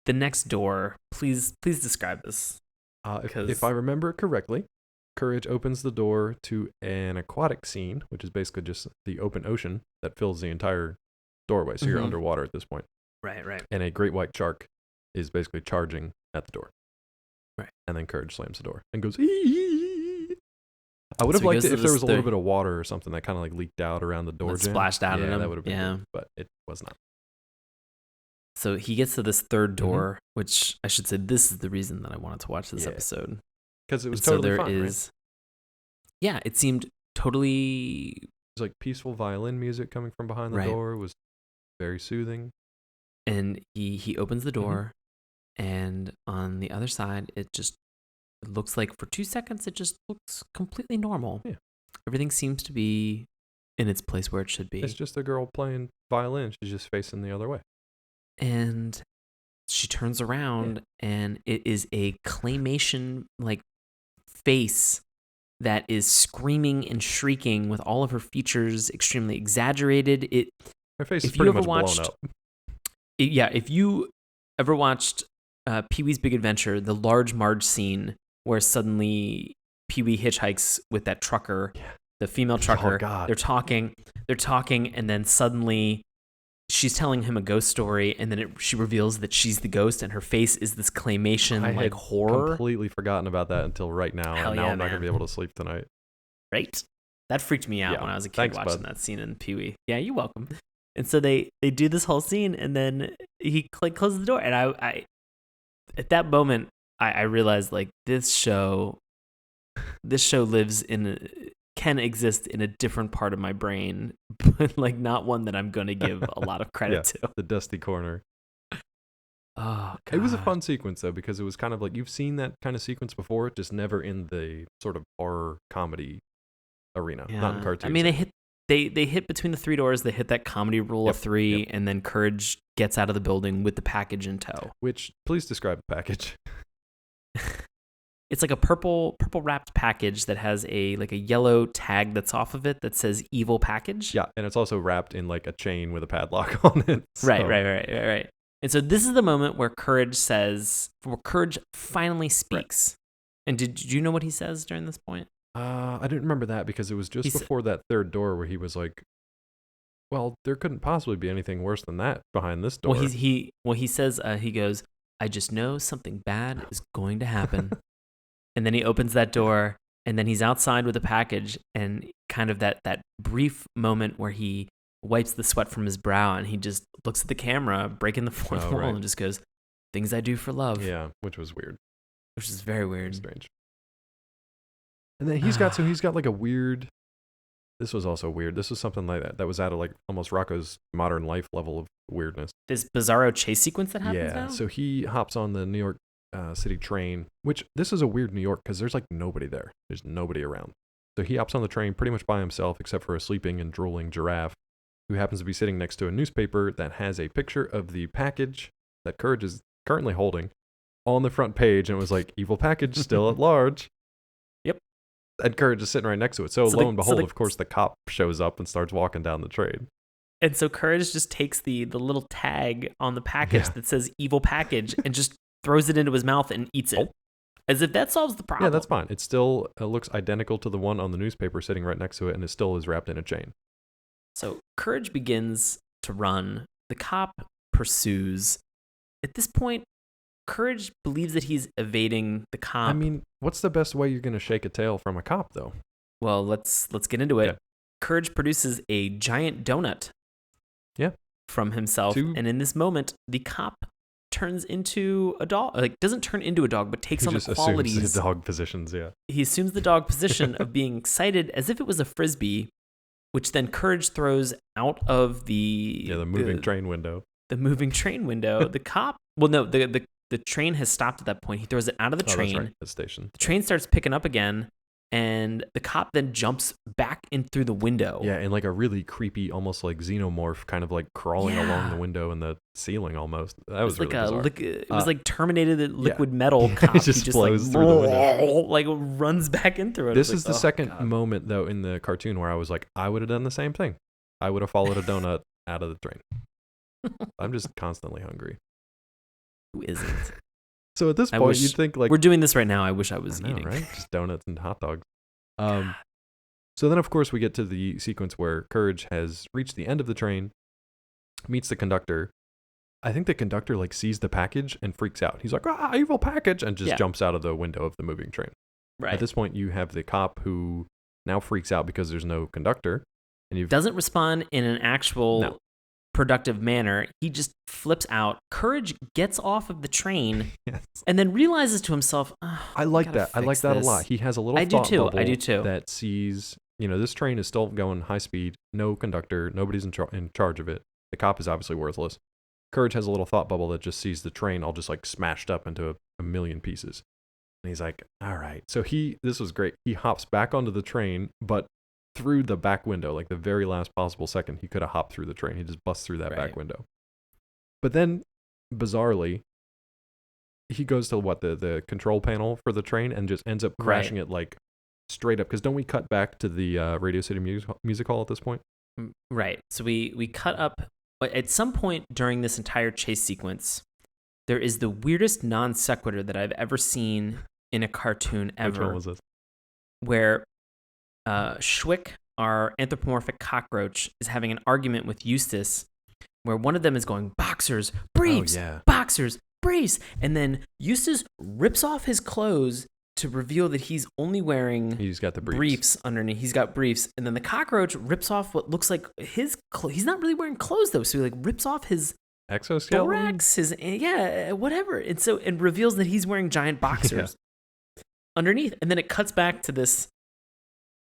the next door, please describe this. If I remember it correctly, Courage opens the door to an aquatic scene, which is basically just the open ocean that fills the entire doorway. So you're underwater at this point. Right. And a great white shark is basically charging at the door. Right. And then Courage slams the door and goes, ee! I would have liked it if there was a little bit of water or something that kind of like leaked out around the door jam. Splashed out at him. That would have been good, but it was not. So he gets to this third door, which I should say this is the reason that I wanted to watch this episode. Because it was totally fun, right? Yeah, it seemed totally... It was like peaceful violin music coming from behind the door. It was very soothing. And he opens the door, and on the other side, it looks like for 2 seconds, it just looks completely normal. Yeah. Everything seems to be in its place where it should be. It's just a girl playing violin. She's just facing the other way. And she turns around and it is a claymation like face that is screaming and shrieking with all of her features extremely exaggerated. Her face is pretty much blown up. If you ever watched Pee-wee's Big Adventure, the Large Marge scene where suddenly Pee-wee hitchhikes with that trucker, the female trucker. Oh, God. They're talking, and then suddenly she's telling him a ghost story, and then she reveals that she's the ghost, and her face is this claymation horror. I had completely forgotten about that until right now, and now I'm not going to be able to sleep tonight. Right? That freaked me out when I was a kid watching that scene in Pee-wee. Yeah, you're welcome. And so they do this whole scene, and then he closes the door, and I at that moment I realized like this show can exist in a different part of my brain, but like not one that I'm going to give a lot of credit to. The dusty corner. Oh, God. It was a fun sequence though, because it was kind of like you've seen that kind of sequence before, just never in the sort of horror comedy arena, not in cartoons. I mean, they hit between the three doors. They hit that comedy rule of three, and then Courage gets out of the building with the package in tow. Which, please describe the package. It's like a purple wrapped package that has a yellow tag that's off of it that says "evil package." Yeah, and it's also wrapped in like a chain with a padlock on it. So. Right. And so this is the moment where Courage finally speaks. Right. And did you know what he says during this point? I didn't remember that because it was just before that third door where he was like, "Well, there couldn't possibly be anything worse than that behind this door." Well, he says, he goes, "I just know something bad is going to happen." And then he opens that door, and then he's outside with a package, and kind of that brief moment where he wipes the sweat from his brow, and he just looks at the camera, breaking the fourth wall, and just goes, "Things I do for love." Yeah, which was weird. Which is very weird. Strange. And then he's got like a weird. This was also weird. This was something like that was out of like almost Rocco's Modern Life level of weirdness. This bizarro chase sequence that happens now? Yeah, so he hops on the New York City train, which this is a weird New York because there's like nobody there. There's nobody around. So he hops on the train pretty much by himself except for a sleeping and drooling giraffe who happens to be sitting next to a newspaper that has a picture of the package that Courage is currently holding on the front page, and it was like, "Evil package still at large." Yep. And Courage is sitting right next to it. So lo and behold, of course, the cop shows up and starts walking down the train. And so Courage just takes the little tag on the package that says "evil package" and just throws it into his mouth and eats it. As if that solves the problem. Yeah, that's fine. It still looks identical to the one on the newspaper sitting right next to it, and it still is wrapped in a chain. So Courage begins to run. The cop pursues. At this point, Courage believes that he's evading the cop. I mean, what's the best way you're going to shake a tail from a cop, though? Well, let's get into it. Yeah. Courage produces a giant donut from himself, and in this moment, the cop turns into a dog. Like, doesn't turn into a dog, but takes on the qualities. Assumes the dog positions, yeah. He assumes the dog position of being excited as if it was a frisbee, which then Courage throws out of the moving train window. The moving train window. The cop. Well, no, the train has stopped at that point. He throws it out of the train. That's right, the station. The train starts picking up again, and the cop then jumps back in through the window. Yeah, in like a really creepy, almost like xenomorph, kind of like crawling along the window and the ceiling almost. That was really bizarre. It was like Terminated liquid metal cop. He just flows through the window. Like runs back in through it. This is the second moment, though, in the cartoon where I was like, I would have done the same thing. I would have followed a donut out of the train. I'm just constantly hungry. Who isn't? So at this point, you'd think like... We're doing this right now. I wish I was eating. Right? Just donuts and hot dogs. So then, of course, we get to the sequence where Courage has reached the end of the train, meets the conductor. I think the conductor like sees the package and freaks out. He's like, evil package, and just jumps out of the window of the moving train. Right. At this point, you have the cop who now freaks out because there's no conductor. And doesn't respond in an actual... productive manner. He just flips out. Courage gets off of the train and then realizes to himself, I like that. I like that a lot. He has a little thought bubble that sees, this train is still going high speed, no conductor, nobody's in charge of it. The cop is obviously worthless. Courage has a little thought bubble that just sees the train all just like smashed up into a million pieces. And he's like, all right. So this was great. He hops back onto the train, but through the back window, like the very last possible second he could have hopped through the train. He just busts through that back window. But then, bizarrely, he goes to the control panel for the train and just ends up crashing it like straight up. Because don't we cut back to the Radio City Music Hall at this point? Right. So we cut up at some point during this entire chase sequence. There is the weirdest non sequitur that I've ever seen in a cartoon ever. Which one was this? Where Schwick, our anthropomorphic cockroach, is having an argument with Eustace, where one of them is going, boxers, briefs, boxers, briefs. And then Eustace rips off his clothes to reveal that he's only wearing he's got the briefs underneath. He's got briefs. And then the cockroach rips off what looks like his clothes. He's not really wearing clothes, though. So he like rips off his exoskeleton, thorax, whatever. And reveals that he's wearing giant boxers underneath. And then it cuts back to this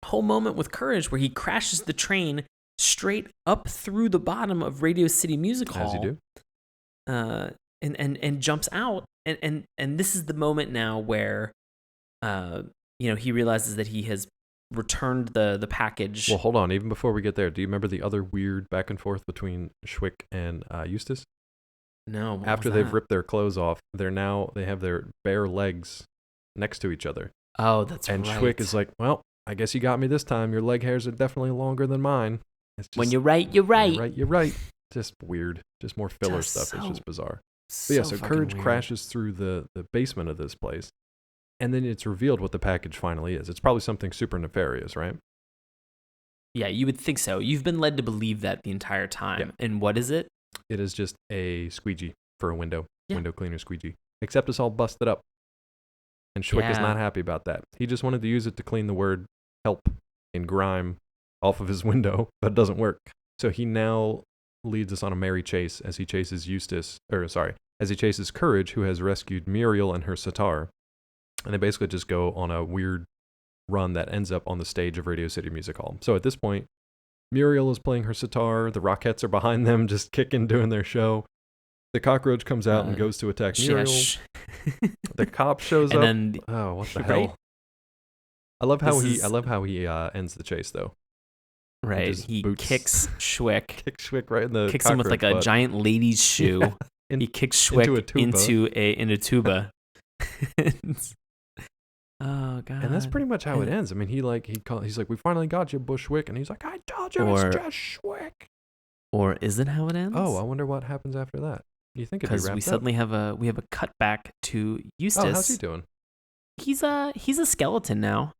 whole moment with Courage where he crashes the train straight up through the bottom of Radio City Music Hall. As you do. And jumps out. And this is the moment now where he realizes that he has returned the package. Well, hold on. Even before we get there, do you remember the other weird back and forth between Schwick and Eustace? No. After they've ripped their clothes off, they have their bare legs next to each other. Oh, that's and right. And Schwick is like, well, I guess you got me this time. Your leg hairs are definitely longer than mine. It's just, when you're right, you're right. You're right. Just weird. Just more filler stuff. It's just bizarre. So Courage crashes through the basement of this place. And then it's revealed what the package finally is. It's probably something super nefarious, right? Yeah, you would think so. You've been led to believe that the entire time. Yeah. And what is it? It is just a squeegee for a window. Yeah. Window cleaner squeegee. Except it's all busted up. And Schwick is not happy about that. He just wanted to use it to clean the word help in grime off of his window, but it doesn't work. So he now leads us on a merry chase as he chases Courage, who has rescued Muriel and her sitar. And they basically just go on a weird run that ends up on the stage of Radio City Music Hall. So at this point, Muriel is playing her sitar. The Rockettes are behind them, just kicking, doing their show. The cockroach comes out and goes to attack Muriel. The cop shows up. Then, what the hell? I love how he ends the chase though. Right, he kicks Schwick. Kicks Schwick right in the kicks him with like a giant lady's shoe. He kicks Schwick into a tuba. Oh god! And that's pretty much how it ends. I mean, he's like, "We finally got you, Bushwick," and he's like, "I told you, it's just Schwick." Or is it how it ends? Oh, I wonder what happens after that. You think it'd be wrapped up? Because we suddenly have a cut back to Eustace. Oh, how's he doing? He's a skeleton now.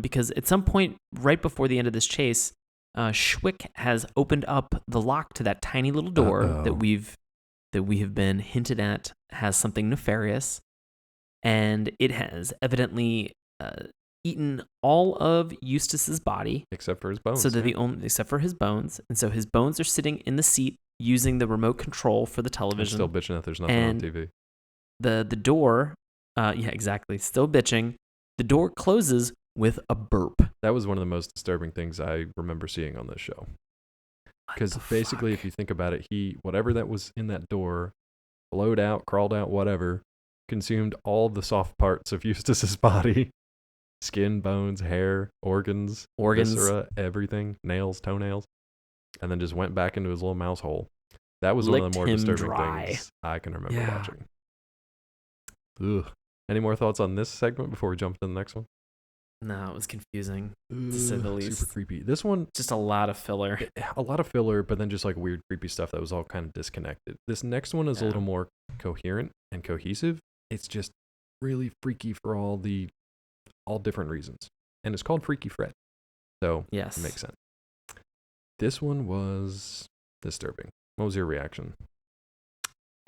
Because at some point right before the end of this chase, Schwick has opened up the lock to that tiny little door that we have been hinted at has something nefarious. And it has evidently eaten all of Eustace's body, except for his bones. So they're except for his bones, and so his bones are sitting in the seat using the remote control for the television. I'm still bitching that there's nothing on TV. The door, exactly, still bitching. The door closes with a burp. That was one of the most disturbing things I remember seeing on this show. Because basically, if you think about it, whatever that was in that door, flowed out, crawled out, whatever. Consumed all the soft parts of Eustace's body. Skin, bones, hair, organs, viscera, everything, nails, toenails. And then just went back into his little mouse hole. That was one of the more disturbing things I can remember watching. Ugh. Any more thoughts on this segment before we jump to the next one? No, it was confusing, to say the least. Super creepy. This one... Just a lot of filler. A lot of filler, but then just like weird, creepy stuff that was all kind of disconnected. This next one is a little more coherent and cohesive. It's just really freaky for all different reasons. And it's called Freaky Fred. So it makes sense. This one was disturbing. What was your reaction?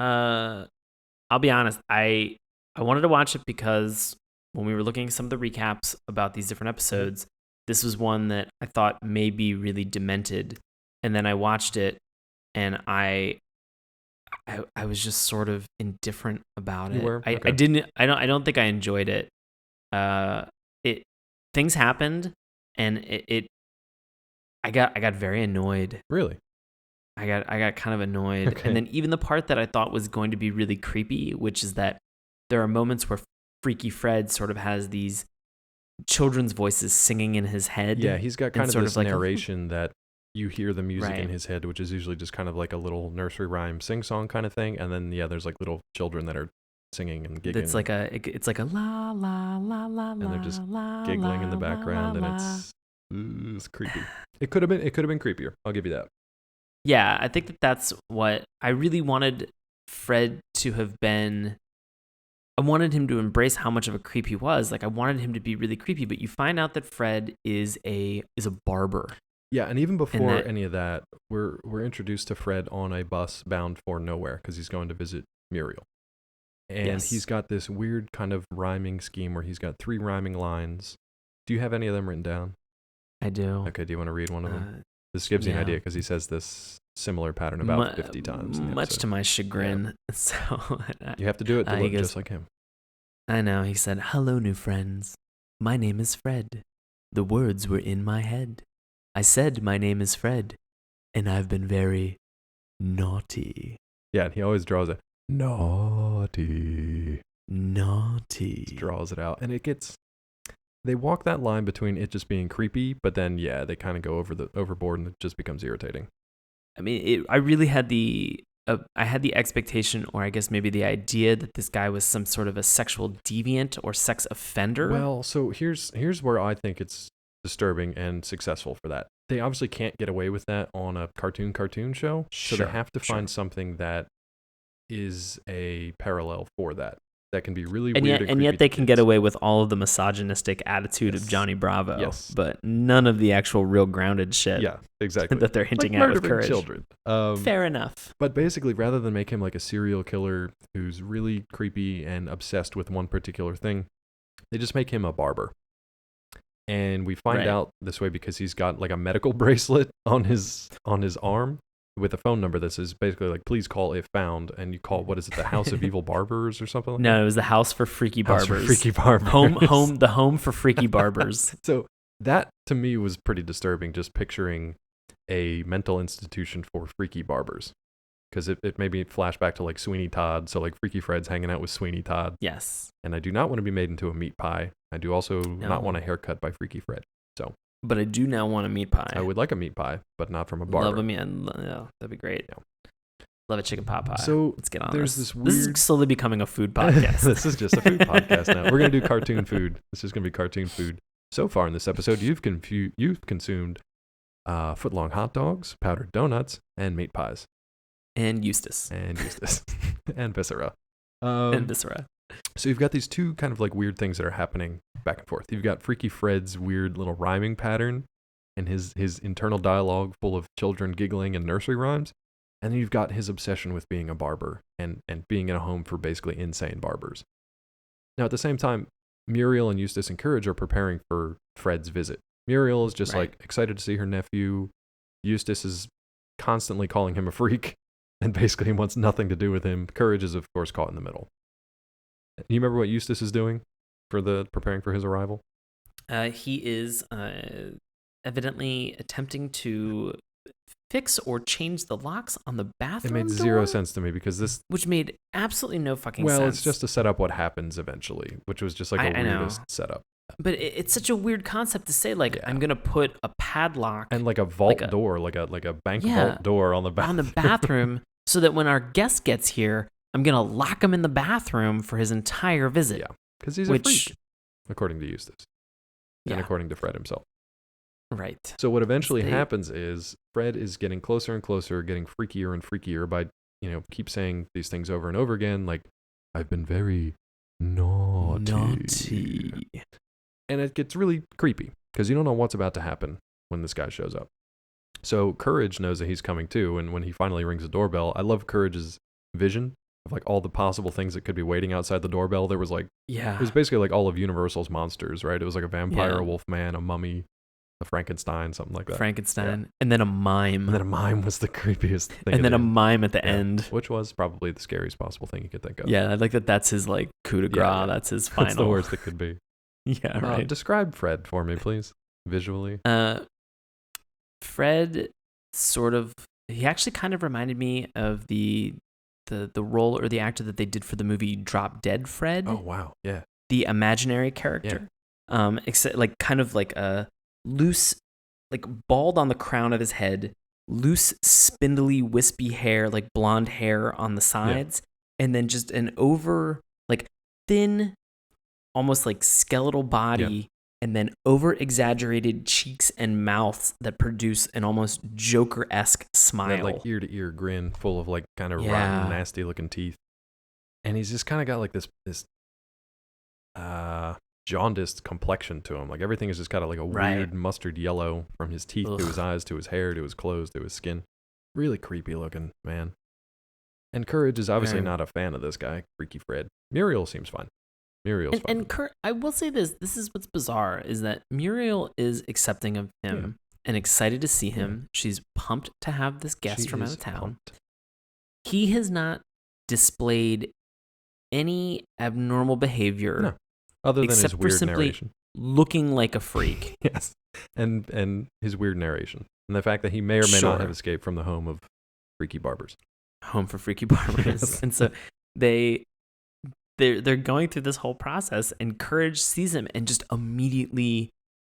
I'll be honest. I wanted to watch it because when we were looking at some of the recaps about these different episodes, this was one that I thought may be really demented. And then I watched it and I was just sort of indifferent about it. You were? Okay. I don't think I enjoyed it. Things happened and I got very annoyed. Really? I got kind of annoyed. Okay. And then even the part that I thought was going to be really creepy, which is that there are moments where Freaky Fred sort of has these children's voices singing in his head. Yeah, he's got kind of this narration that you hear the music in his head, which is usually just kind of like a little nursery rhyme sing-song kind of thing. And then, there's like little children that are singing and giggling. It's like a la la la la, and they're just la, giggling la, in the background, la, and it's creepy. It could have been creepier. I'll give you that. Yeah, I think that's what I really wanted Fred to have been. I wanted him to embrace how much of a creep he was. Like I wanted him to be really creepy, but you find out that Fred is a barber. Yeah, and even before any of that, we're introduced to Fred on a bus bound for nowhere because he's going to visit Muriel. And he's got this weird kind of rhyming scheme where he's got 3 rhyming lines. Do you have any of them written down? I do. Okay, do you want to read one of them? This gives you an idea because he says this similar pattern about 50 times. Much to my chagrin. Yeah. So you have to do it to look just like him. I know. He said, "Hello, new friends. My name is Fred. The words were in my head. I said my name is Fred, and I've been very naughty." Yeah, and he always draws it. Naughty. Naughty. Draws it out. And they walk that line between it just being creepy, but then, they kind of go overboard and it just becomes irritating. I mean, I really had I had the expectation, or I guess maybe the idea, that this guy was some sort of a sexual deviant or sex offender. Well, so here's where I think it's disturbing and successful for that. They obviously can't get away with that on a cartoon show, so they have to find something that is a parallel for that can be really weird and yet they can get away with all of the misogynistic attitude of Johnny Bravo, but none of the actual real grounded shit. Yeah, exactly. that they're hinting at with Courage. Children. Fair enough. But basically, rather than make him like a serial killer who's really creepy and obsessed with one particular thing, they just make him a barber. And we find out this way because he's got like a medical bracelet on his arm with a phone number that says basically like, please call if found, and you call, what is it, the House of Evil Barbers or something like that? No, it was the House for Freaky Barbers. House for Freaky Barbers. The home for freaky barbers. So that to me was pretty disturbing, just picturing a mental institution for freaky barbers. Because it made me flash back to like Sweeney Todd. So like Freaky Fred's hanging out with Sweeney Todd. Yes. And I do not want to be made into a meat pie. I do also not want a haircut by Freaky Fred. So. But I do now want a meat pie. I would like a meat pie, but not from a barber. Love a meat. That'd be great. Yeah. Love a chicken pot pie. So let's get on there's this. this weird... This is slowly becoming a food podcast. This is just a food podcast now. We're going to do cartoon food. This is going to be cartoon food. So far in this episode, you've consumed foot-long hot dogs, powdered donuts, and meat pies. And Eustace. And Viscera. And Viscera. So you've got these 2 kind of like weird things that are happening back and forth. You've got Freaky Fred's weird little rhyming pattern and his internal dialogue full of children giggling and nursery rhymes. And then you've got his obsession with being a barber and being in a home for basically insane barbers. Now, at the same time, Muriel and Eustace and Courage are preparing for Fred's visit. Muriel is just like excited to see her nephew. Eustace is constantly calling him a freak and basically wants nothing to do with him. Courage is, of course, caught in the middle. Do you remember what Eustace is doing for preparing for his arrival? He is evidently attempting to fix or change the locks on the bathroom door. It made zero sense to me because which made absolutely no fucking sense. Well, it's just to set up what happens eventually, which was just like a weirdest setup. But it's such a weird concept to say, like, I'm going to put a padlock. And like a vault door, like a bank vault door on the bathroom. On the bathroom, so that when our guest gets here, I'm going to lock him in the bathroom for his entire visit. Yeah, because he's a freak, according to Eustace. And according to Fred himself. Right. So what eventually happens is Fred is getting closer and closer, getting freakier and freakier by, keep saying these things over and over again, like, I've been very naughty. And it gets really creepy because you don't know what's about to happen when this guy shows up. So Courage knows that he's coming too, and when he finally rings the doorbell, I love Courage's vision of like all the possible things that could be waiting outside the doorbell. There was like, it was basically like all of Universal's monsters, right? It was like a vampire, a wolf man, a mummy, a Frankenstein, something like that. Frankenstein, and then a mime. And then a mime was the creepiest thing. And then a mime at the end. Which was probably the scariest possible thing you could think of. Yeah, I like that that's his like coup de grace. That's his final. That's the worst it could be. Yeah, right. Describe Fred for me, please, visually. Fred he actually kind of reminded me of the role or the actor that they did for the movie Drop Dead Fred. Oh, wow. Yeah. The imaginary character. Yeah. Except like kind of like a loose, like bald on the crown of his head, loose, spindly, wispy hair, like blonde hair on the sides, and then just an like thin, almost like skeletal body, and then over-exaggerated cheeks and mouths that produce an almost Joker-esque smile. That like ear-to-ear grin full of like kind of rotten, nasty-looking teeth. And he's just kind of got like this jaundiced complexion to him. Like everything is just kind of like a weird mustard yellow from his teeth to his eyes to his hair to his clothes to his skin. Really creepy looking, man. And Courage is obviously not a fan of this guy, Freaky Fred. Muriel seems fine. Muriel's fine. And I will say this is what's bizarre, is that Muriel is accepting of him and excited to see him. She's pumped to have this guest from out of town. Pumped. He has not displayed any abnormal behavior other than his weird narration. Looking like a freak. Yes. And his weird narration. And the fact that he may or may not have escaped from the home of freaky barbers. Home for freaky barbers. Yes. And so they're going through this whole process, and Courage sees him and just immediately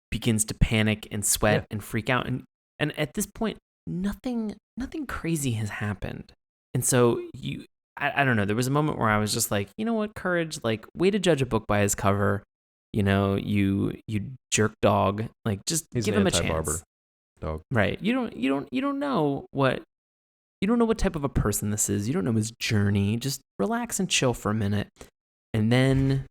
begins to panic and sweat and freak out. And at this point, nothing crazy has happened. And so I don't know, there was a moment where I was just like, you know what, Courage, like, way to judge a book by his cover. You know, you jerk dog. Like, just give him a chance. Barber dog. Right. You don't know what type of a person this is. You don't know his journey. Just relax and chill for a minute. And then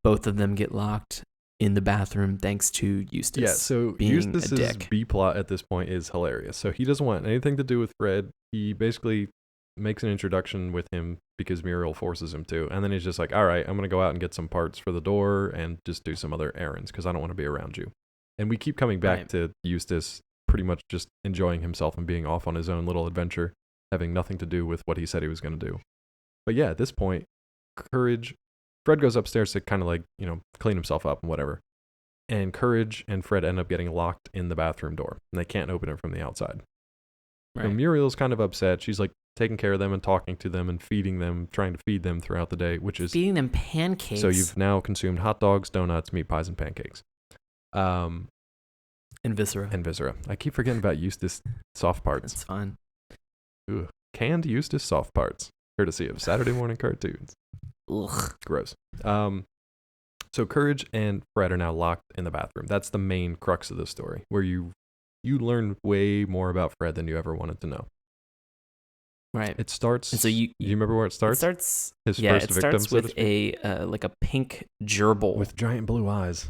both of them get locked in the bathroom thanks to Eustace. Yeah, so Eustace's B-plot at this point is hilarious. So he doesn't want anything to do with Fred. He basically makes an introduction with him because Muriel forces him to. And then he's just like, all right, I'm going to go out and get some parts for the door and just do some other errands because I don't want to be around you. And we keep coming back to Eustace pretty much just enjoying himself and being off on his own little adventure, having nothing to do with what he said he was going to do. But yeah, at this point, Fred goes upstairs to kind of like, you know, clean himself up and whatever. And Courage and Fred end up getting locked in the bathroom door, and they can't open it from the outside. Right. And Muriel's kind of upset. She's like taking care of them and talking to them and feeding them, trying to feed them throughout the day, which is feeding them pancakes. So you've now consumed hot dogs, donuts, meat pies, and pancakes. And viscera. I keep forgetting about Eustace soft parts. It's fine. Ugh. Canned Eustace soft parts, courtesy of Saturday morning cartoons. Ugh. Gross. So Courage and Fred are now locked in the bathroom. That's the main crux of the story, where you learn way more about Fred than you ever wanted to know. Right. It starts. And so you remember where it starts? It starts. His first victim, starts with a pink gerbil with giant blue eyes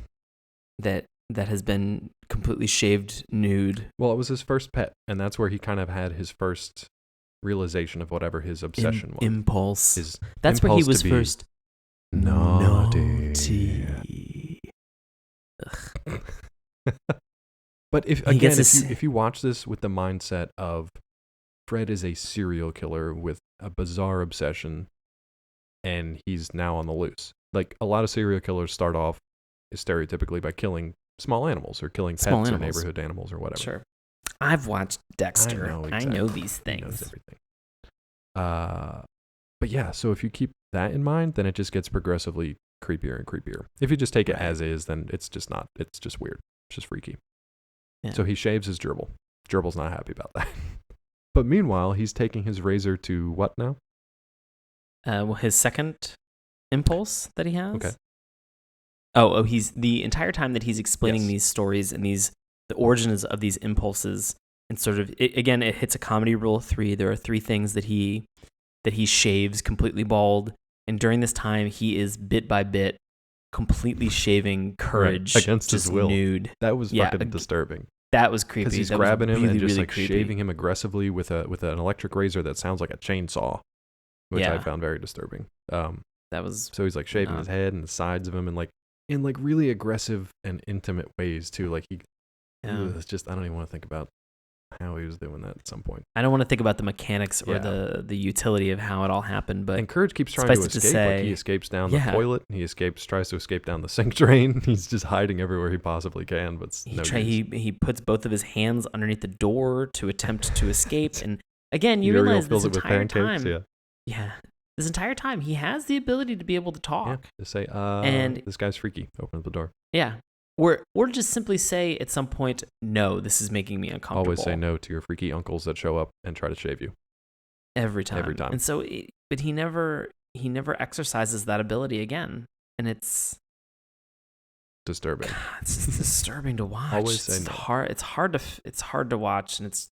that has been completely shaved nude. Well, it was his first pet, and that's where he kind of had his first realization of whatever his obsession was. Impulse. That's where he was first naughty. But if you watch this with the mindset of Fred is a serial killer with a bizarre obsession, and he's now on the loose. Like a lot of serial killers start off stereotypically by killing small animals or killing pets or neighborhood animals or whatever. Sure. I've watched Dexter. I know these things. He knows everything. But yeah, so if you keep that in mind, then it just gets progressively creepier and creepier. If you just take it as is, then it's just not. It's just weird. It's just freaky. Yeah. So he shaves his gerbil. Gerbil's not happy about that. But meanwhile, he's taking his razor to what now? Well, his second impulse that he has. Okay. Oh, he's the entire time that he's explaining these stories and the origins of these impulses, and sort of it hits a comedy rule of 3. There are 3 things that he shaves completely bald, and during this time he is bit by bit completely shaving Courage against his will, nude. That was fucking disturbing. That was creepy. Because he's grabbing him and just like shaving him aggressively with an electric razor that sounds like a chainsaw, which I found very disturbing. So he's like shaving his head and the sides of him, and like in like really aggressive and intimate ways too. Like it's just, I don't even want to think about how he was doing that at some point. I don't want to think about the mechanics or the utility of how it all happened. But Courage keeps trying to escape. Like he escapes down the toilet. He tries to escape down the sink drain. He's just hiding everywhere he possibly can. But he puts both of his hands underneath the door to attempt to escape. And again, you realize this entire time, this entire time he has the ability to be able to talk. Yeah, to say, and this guy's freaky. Open up the door. Yeah. Or just simply say at some point, no, this is making me uncomfortable. Always say no to your freaky uncles that show up and try to shave you. Every time. And so, but he never he never exercises that ability again, and it's disturbing. God, it's just disturbing to watch. Always say it's no. hard. It's hard to watch, and it's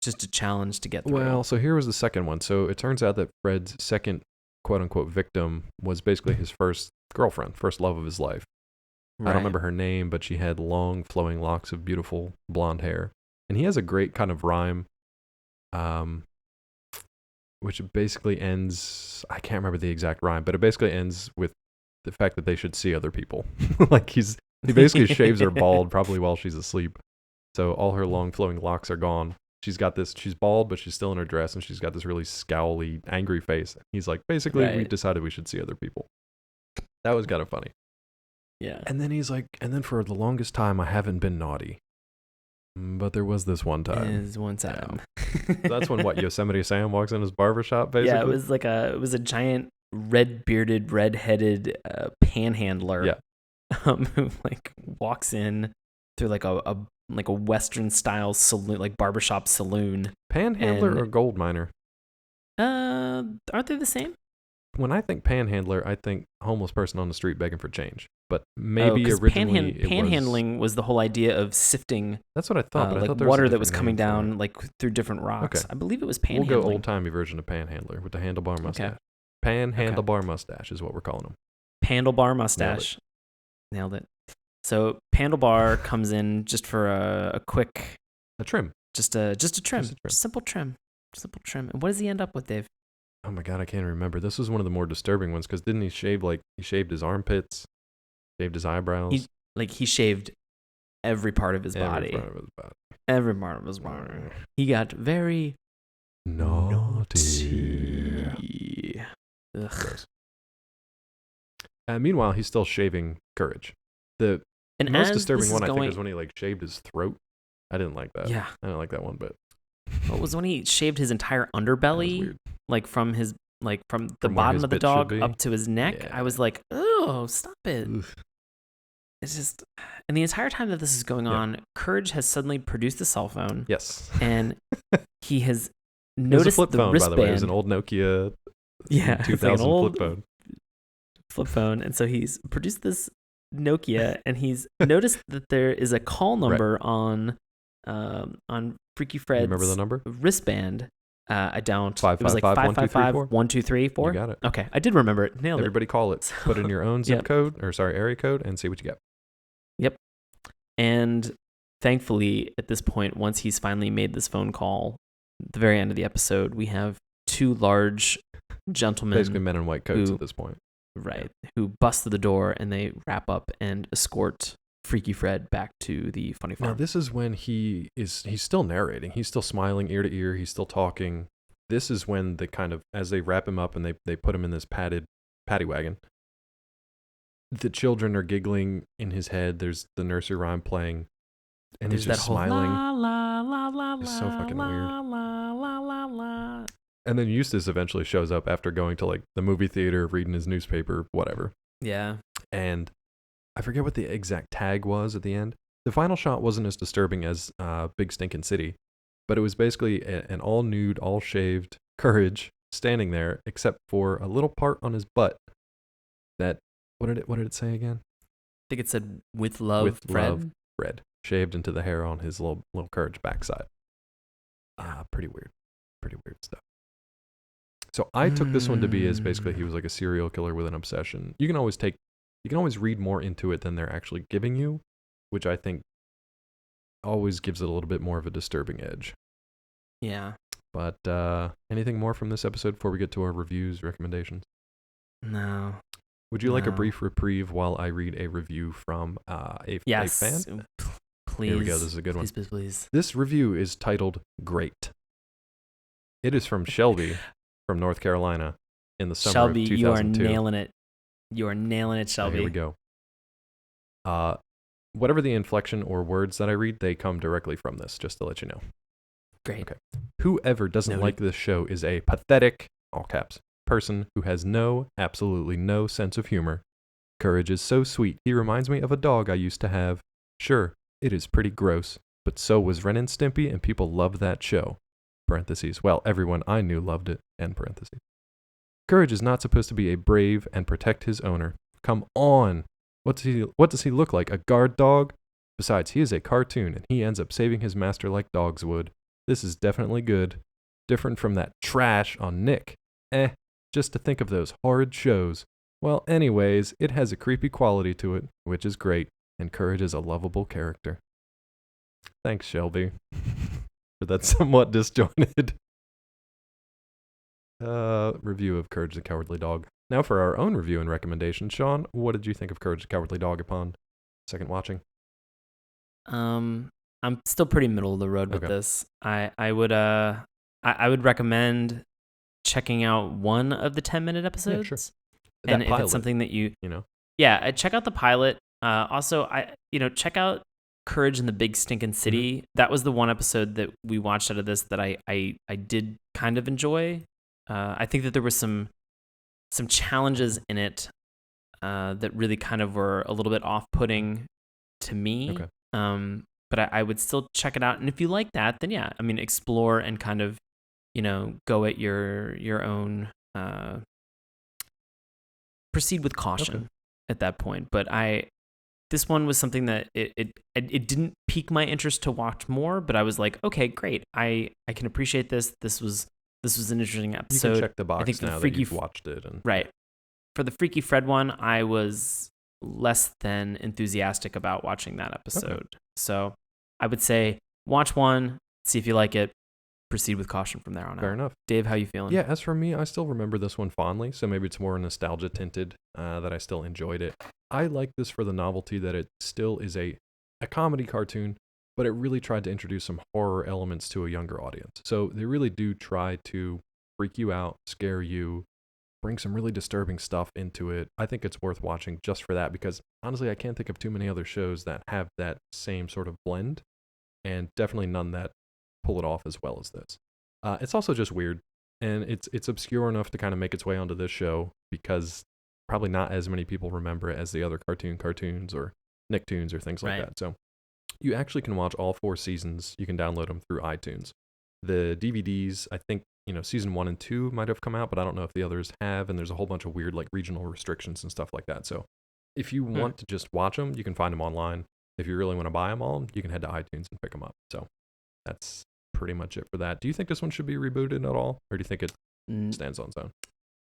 just a challenge to get through. Well, so here was the second one. So it turns out that Fred's second quote-unquote victim was basically his first girlfriend, first love of his life. I don't remember her name, but she had long, flowing locks of beautiful blonde hair. And he has a great kind of rhyme, which basically ends, I can't remember the exact rhyme, but it basically ends with the fact that they should see other people. Like he basically shaves her bald, probably while she's asleep. So all her long, flowing locks are gone. She's bald, but she's still in her dress, and she's got this really scowly, angry face. He's like, basically, we decided we should see other people. That was kind of funny. Yeah. And then he's like, and then for the longest time, I haven't been naughty. But there was this one time. It was one time. Yeah. That's when Yosemite Sam walks in his barbershop, basically? Yeah, it was a giant red-bearded, red-headed panhandler. Yeah. Who like walks in through like a Western style saloon, like barbershop saloon. Panhandler or gold miner? Aren't they the same? When I think panhandler, I think homeless person on the street begging for change. But maybe originally panhandling was the whole idea of sifting. That's what I thought. But like I thought there water was that was coming down like through different rocks. Okay. I believe it was panhandling. We'll go old timey version of panhandler with the handlebar mustache. Okay. Handlebar mustache is what we're calling him. Handlebar mustache. Nailed it. So Handlebar comes in just for a quick trim. Just a trim. Simple trim. And what does he end up with, Dave? Oh my God, I can't remember. This was one of the more disturbing ones because didn't he shave he shaved his armpits, shaved his eyebrows? He shaved every part of his body. Every part of his body. He got very naughty. Ugh. Meanwhile, he's still shaving Courage. The most disturbing one, I think, is when he shaved his throat. I didn't like that. Yeah. I didn't like that one bit. What was when he shaved his entire underbelly, from the bottom of the dog up to his neck? Yeah. I was like, oh, stop it. Oof. It's just, and the entire time that this is going on, Courage has suddenly produced a cell phone. Yes. And he has noticed flip the phone, wristband. By the way. It was an old Nokia 2000 flip phone. Flip phone. And so he's produced this Nokia, and he's noticed that there is a call number on Freaky Fred's remember the number? Wristband. I don't. 555 it was like 555-1234. You got it. Okay, I did remember it. Nailed Everybody call it. Put in your own area code, and see what you get. Yep. And thankfully, at this point, once he's finally made this phone call, at the very end of the episode, we have two large gentlemen, basically men in white coats at this point, right? Yeah. Who bust through the door and they wrap up and escort Freaky Fred back to the funny farm. Now, this is when he's still narrating. He's still smiling ear to ear. He's still talking. This is when the kind of, as they wrap him up and they put him in this paddy wagon, the children are giggling in his head. There's the nursery rhyme playing, and he's just smiling. La, la, la, la, it's so fucking weird. La, la, la, la. And then Eustace eventually shows up after going to the movie theater, reading his newspaper, whatever. Yeah. And I forget what the exact tag was at the end. The final shot wasn't as disturbing as Big Stinkin' City, but it was basically an all-nude, all-shaved Courage standing there, except for a little part on his butt that, what did it say again? I think it said, with love, Fred. Fred. Shaved into the hair on his little Courage backside. Pretty weird stuff. So I took this one to be as basically he was like a serial killer with an obsession. You can always read more into it than they're actually giving you, which I think always gives it a little bit more of a disturbing edge. Yeah. But anything more from this episode before we get to our reviews, recommendations? No. Would you like a brief reprieve while I read a review from a fan? Please. Here we go. This is a good one. Please. This review is titled Great. It is from Shelby from North Carolina in the summer of 2002. Shelby, you are nailing it. You are nailing it, Shelby. Here we go. Whatever the inflection or words that I read, they come directly from this, just to let you know. Great. Okay. Whoever doesn't like this show is a pathetic, all caps, person who has absolutely no sense of humor. Courage is so sweet. He reminds me of a dog I used to have. Sure, it is pretty gross, but so was Ren and Stimpy, and people loved that show. Parentheses. Well, everyone I knew loved it. End parentheses. Courage is not supposed to be a brave and protect his owner. Come on. What does he look like? A guard dog? Besides, he is a cartoon, and he ends up saving his master like dogs would. This is definitely good. Different from that trash on Nick. Just to think of those horrid shows. Well, anyways, it has a creepy quality to it, which is great, and Courage is a lovable character. Thanks, Shelby, for that somewhat disjointed review of Courage the Cowardly Dog. Now for our own review and recommendation. Sean, what did you think of Courage the Cowardly Dog upon second watching? I'm still pretty middle of the road with this. I would recommend checking out one of the 10-minute episodes. Yeah, sure. And if it's something that check out the pilot. Also, check out Courage in the Big Stinkin' City. Mm-hmm. That was the one episode that we watched out of this that I did kind of enjoy. I think that there was some challenges in it that really kind of were a little bit off-putting to me. Okay. But I would still check it out. And if you like that, then yeah, I mean, explore and kind of, go at your own, proceed with caution at that point. But this one was something that it didn't pique my interest to watch more, but I was like, okay, great. I can appreciate this. This was an interesting episode. You can check the box. I think now that you've watched it. Right. For the Freaky Fred one, I was less than enthusiastic about watching that episode. Okay. So I would say watch one, see if you like it, proceed with caution from there on out. Fair enough. Dave, how you feeling? Yeah, as for me, I still remember this one fondly, so maybe it's more nostalgia tinted that I still enjoyed it. I like this for the novelty that it still is a comedy cartoon, but it really tried to introduce some horror elements to a younger audience. So they really do try to freak you out, scare you, bring some really disturbing stuff into it. I think it's worth watching just for that because honestly, I can't think of too many other shows that have that same sort of blend, and definitely none that pull it off as well as this. It's also just weird, and it's obscure enough to kind of make its way onto this show because probably not as many people remember it as the other cartoons or Nicktoons or things like that. So you actually can watch all 4 seasons. You can download them through iTunes. The DVDs, I think, season 1 and 2 might have come out, but I don't know if the others have, and there's a whole bunch of weird like regional restrictions and stuff like that. So if you want to just watch them, you can find them online. If you really want to buy them all, you can head to iTunes and pick them up. So that's pretty much it for that. Do you think this one should be rebooted at all, or do you think it stands on its own?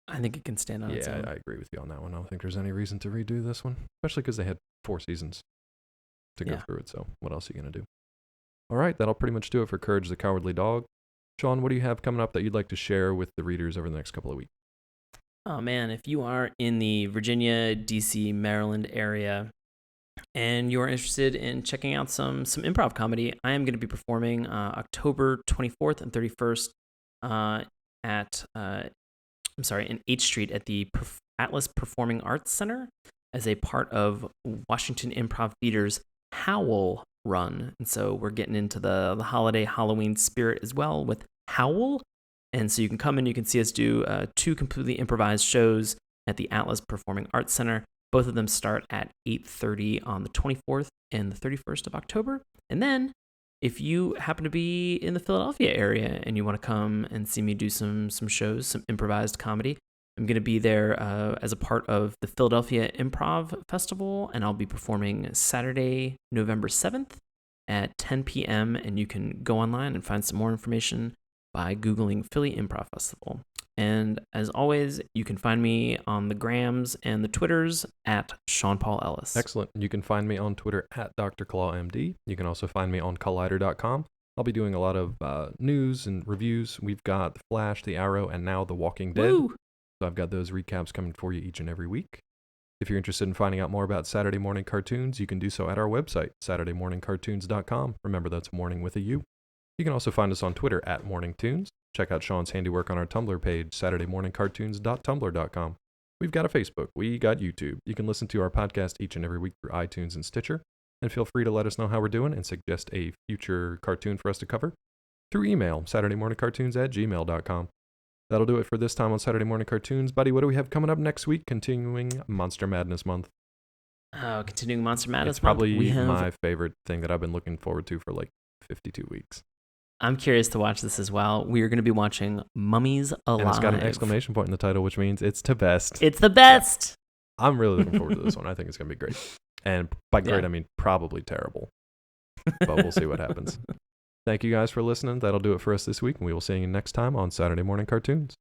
I think it can stand on its own. Yeah, I agree with you on that one. I don't think there's any reason to redo this one, especially because they had 4 seasons to go through it. So what else are you going to do? All right, that'll pretty much do it for Courage the Cowardly Dog. Sean, what do you have coming up that you'd like to share with the readers over the next couple of weeks? Oh, man, if you are in the Virginia, D.C., Maryland area, and you're interested in checking out some improv comedy, I am going to be performing October 24th and 31st in H Street at the Atlas Performing Arts Center as a part of Washington Improv Theater's Howl Run. And so we're getting into the holiday Halloween spirit as well with Howl. And so you can come and you can see us do 2 completely improvised shows at the Atlas Performing Arts Center. Both of them start at 8:30 on the 24th and the 31st of October. And then if you happen to be in the Philadelphia area and you want to come and see me do some shows, some improvised comedy, I'm going to be there as a part of the Philadelphia Improv Festival, and I'll be performing Saturday, November 7th at 10 p.m., and you can go online and find some more information by Googling Philly Improv Festival. And as always, you can find me on the Grams and the Twitters at Sean Paul Ellis. Excellent. You can find me on Twitter at Dr. ClawMD. You can also find me on Collider.com. I'll be doing a lot of news and reviews. We've got The Flash, The Arrow, and now The Walking Dead. Woo! So I've got those recaps coming for you each and every week. If you're interested in finding out more about Saturday morning cartoons, you can do so at our website, SaturdayMorningCartoons.com. Remember, that's morning with a U. You can also find us on Twitter at MorningTunes. Check out Sean's handiwork on our Tumblr page, SaturdayMorningCartoons.tumblr.com. We've got a Facebook. We got YouTube. You can listen to our podcast each and every week through iTunes and Stitcher. And feel free to let us know how we're doing and suggest a future cartoon for us to cover through email, SaturdayMorningCartoons@gmail.com. That'll do it for this time on Saturday Morning Cartoons. Buddy, what do we have coming up next week? Continuing Monster Madness Month. Oh, continuing Monster Madness Month. It's probably my favorite thing that I've been looking forward to for like 52 weeks. I'm curious to watch this as well. We are going to be watching Mummies Alive. And it's got an exclamation point in the title, which means it's the best. It's the best. I'm really looking forward to this one. I think it's going to be great. And by great, I mean probably terrible. But we'll see what happens. Thank you guys for listening. That'll do it for us this week, and we will see you next time on Saturday Morning Cartoons.